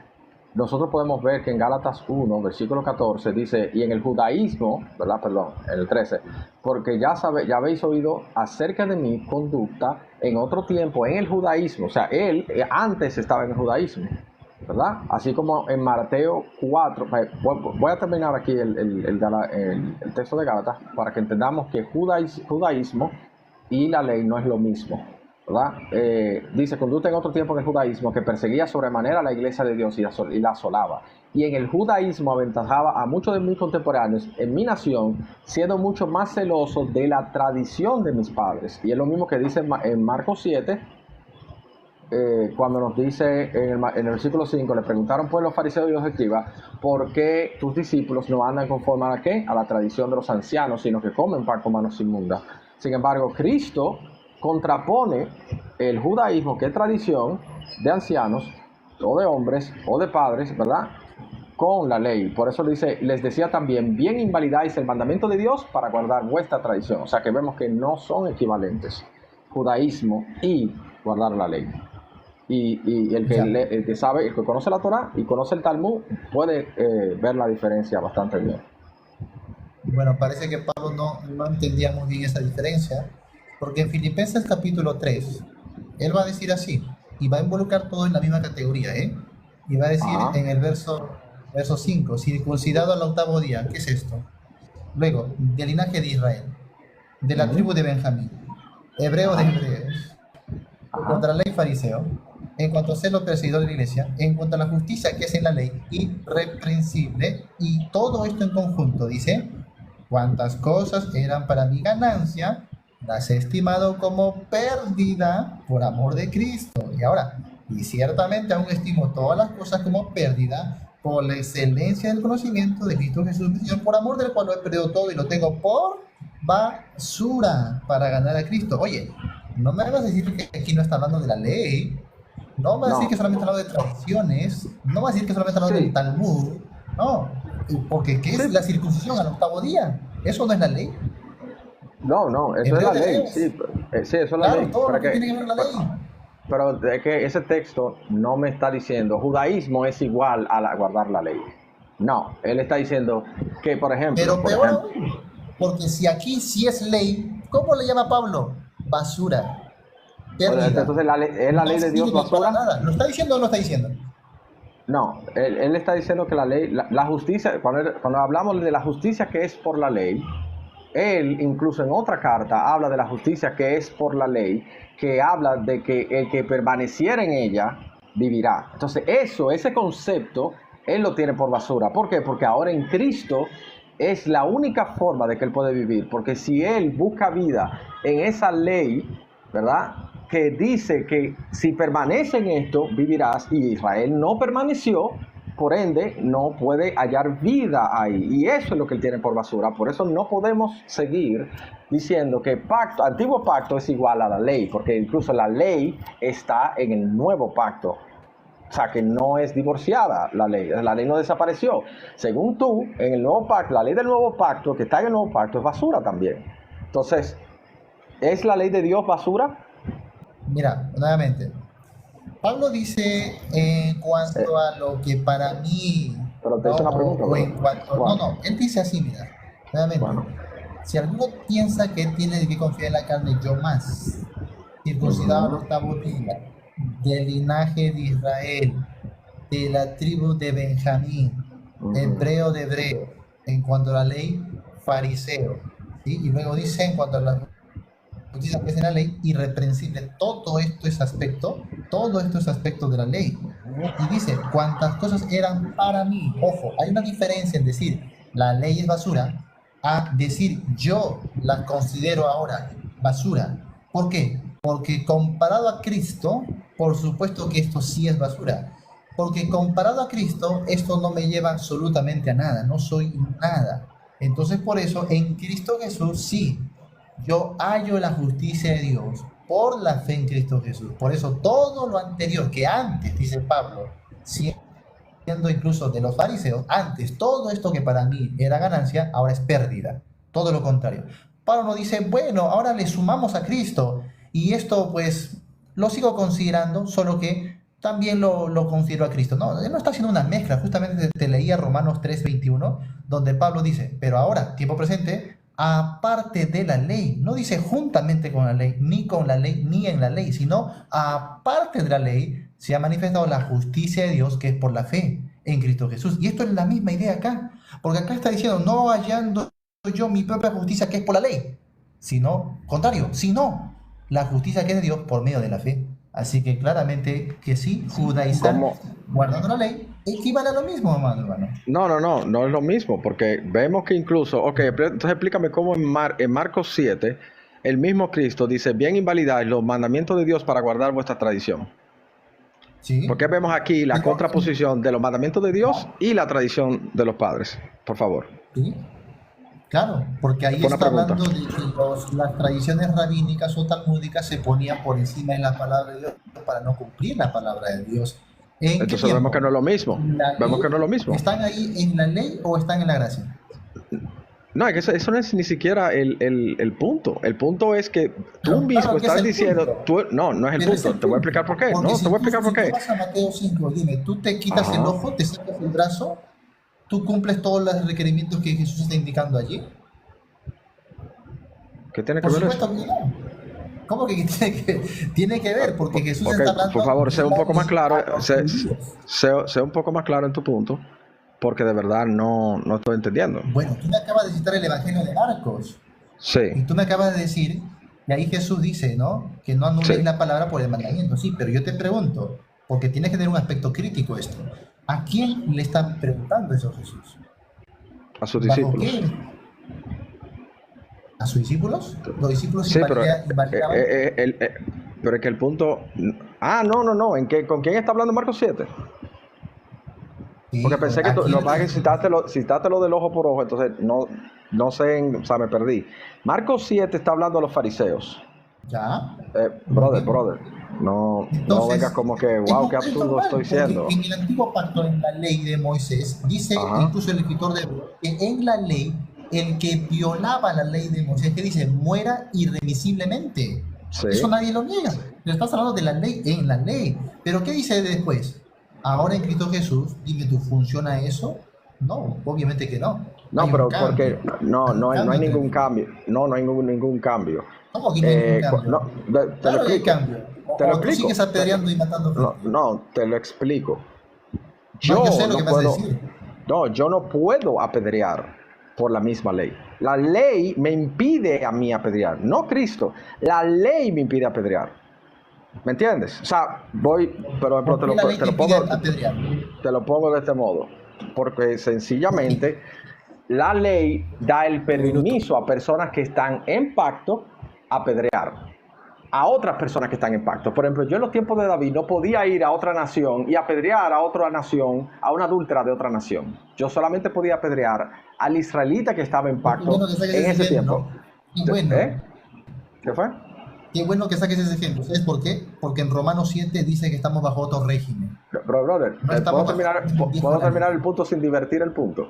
nosotros podemos ver que en Gálatas 1, versículo 14, dice, y en el judaísmo, ¿verdad? Perdón, en el 13, porque ya habéis oído acerca de mi conducta en otro tiempo en el judaísmo. O sea, él antes estaba en el judaísmo, ¿verdad? Así como en Mateo 4, voy a terminar aquí el texto de Gálatas para que entendamos que judaísmo y la ley no es lo mismo, ¿verdad? Dice, conducta en otro tiempo en el judaísmo que perseguía sobremanera a la iglesia de Dios y la asolaba. Y en el judaísmo aventajaba a muchos de mis contemporáneos en mi nación, siendo mucho más celoso de la tradición de mis padres. Y es lo mismo que dice en Marcos 7, cuando nos dice en el versículo 5, le preguntaron pues los fariseos y los escribas, ¿por qué tus discípulos no andan conforme a qué? A la tradición de los ancianos, sino que comen pan con manos inmundas. Sin embargo, Cristo contrapone el judaísmo, que es tradición de ancianos, o de hombres, o de padres, ¿verdad?, con la ley. Por eso dice, les decía también, bien invalidáis el mandamiento de Dios para guardar vuestra tradición. O sea que vemos que no son equivalentes, judaísmo y guardar la ley. Y el que sabe, el que conoce la Torá y conoce el Talmud, puede ver la diferencia bastante bien. Bueno, parece que Pablo no entendía muy bien esa diferencia, porque en Filipenses capítulo 3, él va a decir así, y va a involucrar todo en la misma categoría, y va a decir en el verso 5, circuncidado al octavo día. ¿Qué es esto? Luego, del linaje de Israel, de la tribu de Benjamín, hebreo de hebreos, contra la ley fariseo, en cuanto a celo perseguidor de la iglesia, en cuanto a la justicia que es en la ley, irreprensible, y todo esto en conjunto, dice, cuantas cosas eran para mi ganancia, las he estimado como pérdida por amor de Cristo. Y ahora, y ciertamente aún estimo todas las cosas como pérdida por la excelencia del conocimiento de Cristo Jesús, mi Señor, por amor del cual lo he perdido todo y lo tengo por basura para ganar a Cristo. Oye, no me hagas decir que aquí no está hablando de la ley, No va a decir No, que solamente habla de tradiciones, no va a decir que solamente habla del sí, Talmud, no, porque ¿qué sí, es la circuncisión al octavo día? ¿Eso no es la ley? no, no, eso es Hebreos la de ley, Hebreos, sí, sí, eso es la claro, ley, todo pero lo es que tiene que, que ver con la ley. pero es que ese texto no me está diciendo judaísmo es igual a guardar la ley. No, él está diciendo que, Pero por peor ejemplo, aún, porque si aquí sí es ley, ¿cómo le llama Pablo? Basura, pérdida, entonces ¿es la no ley de Dios sirve para basura? nada. ¿Lo está diciendo o no lo está diciendo? No, él está diciendo que la ley, la justicia, cuando hablamos de la justicia que es por la ley, él incluso en otra carta habla de la justicia que es por la ley, que habla de que el que permaneciera en ella vivirá. Entonces ese concepto, él lo tiene por basura. ¿Por qué? Porque ahora en Cristo es la única forma de que él puede vivir. Porque si él busca vida en esa ley, ¿verdad? Que dice que si permanece en esto, vivirás, y Israel no permaneció, por ende, no puede hallar vida ahí. Y eso es lo que él tiene por basura. Por eso no podemos seguir diciendo que antiguo pacto es igual a la ley, porque incluso la ley está en el nuevo pacto. O sea, que no es divorciada la ley no desapareció. Según tú, en el nuevo pacto, la ley del nuevo pacto, que está en el nuevo pacto, es basura también. Entonces, ¿es la ley de Dios basura? Mira, nuevamente, Pablo dice en Eh, cuanto a lo que para mí, pero te ¿no? hice una pregunta, O en brother. cuanto, no, Bueno, no, él dice así, mira, nuevamente, bueno. si alguno piensa que tiene que confiar en la carne, yo más, circuncidado al Ujú, octavo día, del linaje de Israel, de la tribu de Benjamín, ujú. hebreo de hebreo, en cuanto a la ley, fariseo, ¿sí? Y luego dice en cuanto a la justicia que es en la ley, irreprensible. Todo esto es aspecto de la ley. Y dice, cuantas cosas eran para mí. Ojo, hay una diferencia en decir la ley es basura a decir yo la considero ahora basura. ¿Por qué? Porque comparado a Cristo, por supuesto que esto sí es basura. Porque comparado a Cristo, esto no me lleva absolutamente a nada, no soy nada. Entonces por eso en Cristo Jesús sí, yo hallo la justicia de Dios por la fe en Cristo Jesús. Por eso todo lo anterior que antes, dice Pablo, siendo incluso de los fariseos, antes todo esto que para mí era ganancia, ahora es pérdida. Todo lo contrario. Pablo no dice, bueno, ahora le sumamos a Cristo y esto pues lo sigo considerando, solo que también lo considero a Cristo. No, él no está haciendo una mezcla. Justamente te leía Romanos 3:21, donde Pablo dice, pero ahora, tiempo presente, aparte de la ley, no dice juntamente con la ley, ni con la ley, ni en la ley, sino aparte de la ley se ha manifestado la justicia de Dios que es por la fe en Cristo Jesús. Y esto es la misma idea acá, porque acá está diciendo, no hallando yo mi propia justicia que es por la ley, sino, contrario, sino la justicia que es de Dios por medio de la fe. Así que claramente que sí, judaizar ¿Cómo? guardando la ley equivale a lo mismo, amado hermano. No es lo mismo, porque vemos que incluso, ok, entonces explícame cómo en Marcos 7, el mismo Cristo dice, bien invalidáis los mandamientos de Dios para guardar vuestra tradición. ¿Sí? Porque vemos aquí la Digo, contraposición de los mandamientos de Dios ¿no? y la tradición de los padres. Por favor. ¿Sí? Claro, porque ahí Fue una está pregunta. hablando de que las tradiciones rabínicas o talmúdicas se ponían por encima de la palabra de Dios para no cumplir la palabra de Dios. ¿En qué Entonces vemos que tiempo? no es lo mismo. ¿La Vemos que no es lo ley? mismo. ¿Están ahí en la ley o están en la gracia? No, es que eso no es ni siquiera el punto. El punto es que tú Claro, mismo claro que es estás el diciendo, punto, no es el pero es punto. el Te voy a punto. explicar por qué. Porque No, te voy a explicar por si tú qué. vas a Mateo 5, dime, tú te quitas el Ajá. ojo, te sacas el brazo, tú cumples todos los requerimientos que Jesús está indicando allí. ¿Qué tiene que Por ver eso? supuesto que no. ¿Cómo que tiene que ver? Porque Jesús Ok, está por hablando favor, de sé un la poco más ley claro, a los judíos. sé un poco más claro en tu punto, porque de verdad no estoy entendiendo. Bueno, tú me acabas de citar el Evangelio de Marcos y Sí, tú me acabas de decir que ahí Jesús dice, ¿no? Que no sí, anuléis la palabra por el mandamiento. Sí, pero yo te pregunto, porque tiene que tener un aspecto crítico esto. ¿A quién le están preguntando eso Jesús? a sus ¿Bajo discípulos. qué? ¿A sus discípulos? ¿Los discípulos Sí, invalidaban? pero es que el punto... no, ¿con quién está hablando Marcos 7? Porque Sí, pensé que ¿a quién lo le más que está diciendo? citaste lo del ojo por ojo, entonces no sé, o sea, me perdí. Marcos 7 está hablando de los fariseos. Ya, muy Brother, bien. No, no Entonces, venga como que, es, wow, qué es absurdo normal, estoy porque siendo. en el antiguo pacto, en la ley de Moisés, dice Ajá, incluso el escritor de que en la ley, el que violaba la ley de Moisés, que dice, muera irremisiblemente. Eso sí. nadie lo niega. Pero estás hablando de la ley en la ley. Pero ¿qué dice después? Ahora en Cristo Jesús, dime tú, ¿funciona eso? No, obviamente que no. No, Hay un pero porque cambio. Hay un no hay cambio entre ningún medio. cambio. No hay ningún cambio. ¿Cómo que no hay ningún No, cambio? te lo Claro que hay explico. cambio. Te lo O tú sigues explico. apedreando y matando No, gente. no, te lo explico. No, yo Yo sé lo que no me vas a puedo, decir. no, yo no puedo apedrear por la misma ley. La ley me impide a mí apedrear, no Cristo. La ley me impide apedrear. ¿Me entiendes? O sea, pero ¿Por qué la ley te impide apedrear? te lo pongo de este modo. Porque ¿Por qué? sencillamente la ley da el Un minuto. permiso a personas que están en pacto a apedrear a otras personas que están en pacto. Por ejemplo, yo en los tiempos de David no podía ir a otra nación y apedrear a otra nación, a una adúltera de otra nación. Yo solamente podía apedrear al israelita que estaba en Qué pacto bueno que saques en ese ese ejemplo. tiempo. Qué bueno. ¿Eh? ¿Qué fue? Qué bueno que saques ese ejemplo. ¿Sabes por qué? Porque en Romanos 7 dice que estamos bajo otro régimen. Brother, No estamos ¿puedo bajo el régimen viejo de la terminar ley. el punto sin divertir el punto?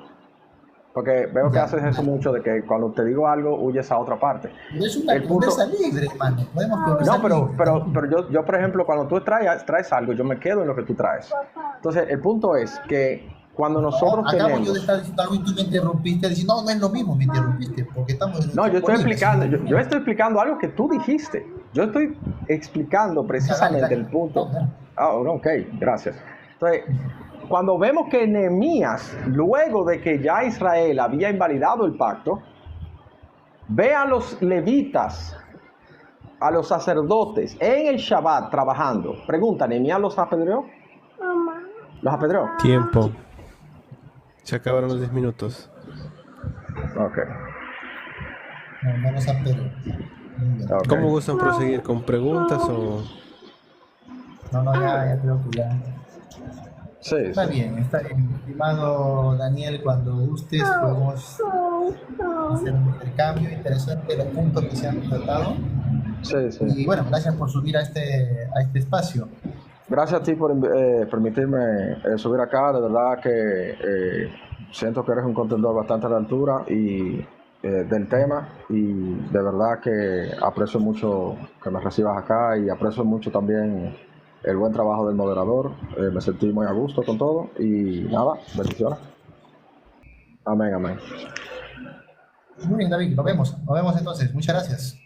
Porque veo que Ya, haces eso dale. mucho de que cuando te digo algo huyes a otra parte. Pero es una El punto, conversa libre, hermano. Podemos no, conversar libre. pero yo, por ejemplo, cuando tú traes algo, yo me quedo en lo que tú traes. Entonces, el punto es que cuando No, nosotros acabo yo de tenemos... estar diciendo algo y tú me interrumpiste diciendo, no, no es lo mismo, me interrumpiste, porque estamos en un No, yo tiempo estoy libre, eso es explicando, lo yo primero. estoy explicando algo que tú dijiste. Yo estoy explicando Ya, dale, precisamente el dale. punto. Dale. Ok, gracias. Entonces, cuando vemos que Nehemías, luego de que ya Israel había invalidado el pacto, ve a los levitas, a los sacerdotes en el Shabbat trabajando. Pregunta, ¿Nehemías los apedreó? ¿Los apedreó? Tiempo. Se acabaron los 10 minutos. Ok, No, no los apedreo. Muy bien. ok. ¿Cómo gustan proseguir? ¿Con preguntas o...? No, no, ya creo que ya. Sí, Está sí. bien, está bien. Estimado Daniel, cuando gustes podemos hacer un intercambio interesante de los puntos que se han tratado. Sí, sí. Y bueno, gracias por subir a este espacio. Gracias a ti por permitirme subir acá. De verdad que siento que eres un contendor bastante a la altura y del tema, y de verdad que aprecio mucho que me recibas acá y aprecio mucho también el buen trabajo del moderador. Me sentí muy a gusto con todo y nada, bendiciones. Amén, amén. Muy bien, David, nos vemos entonces. Muchas gracias.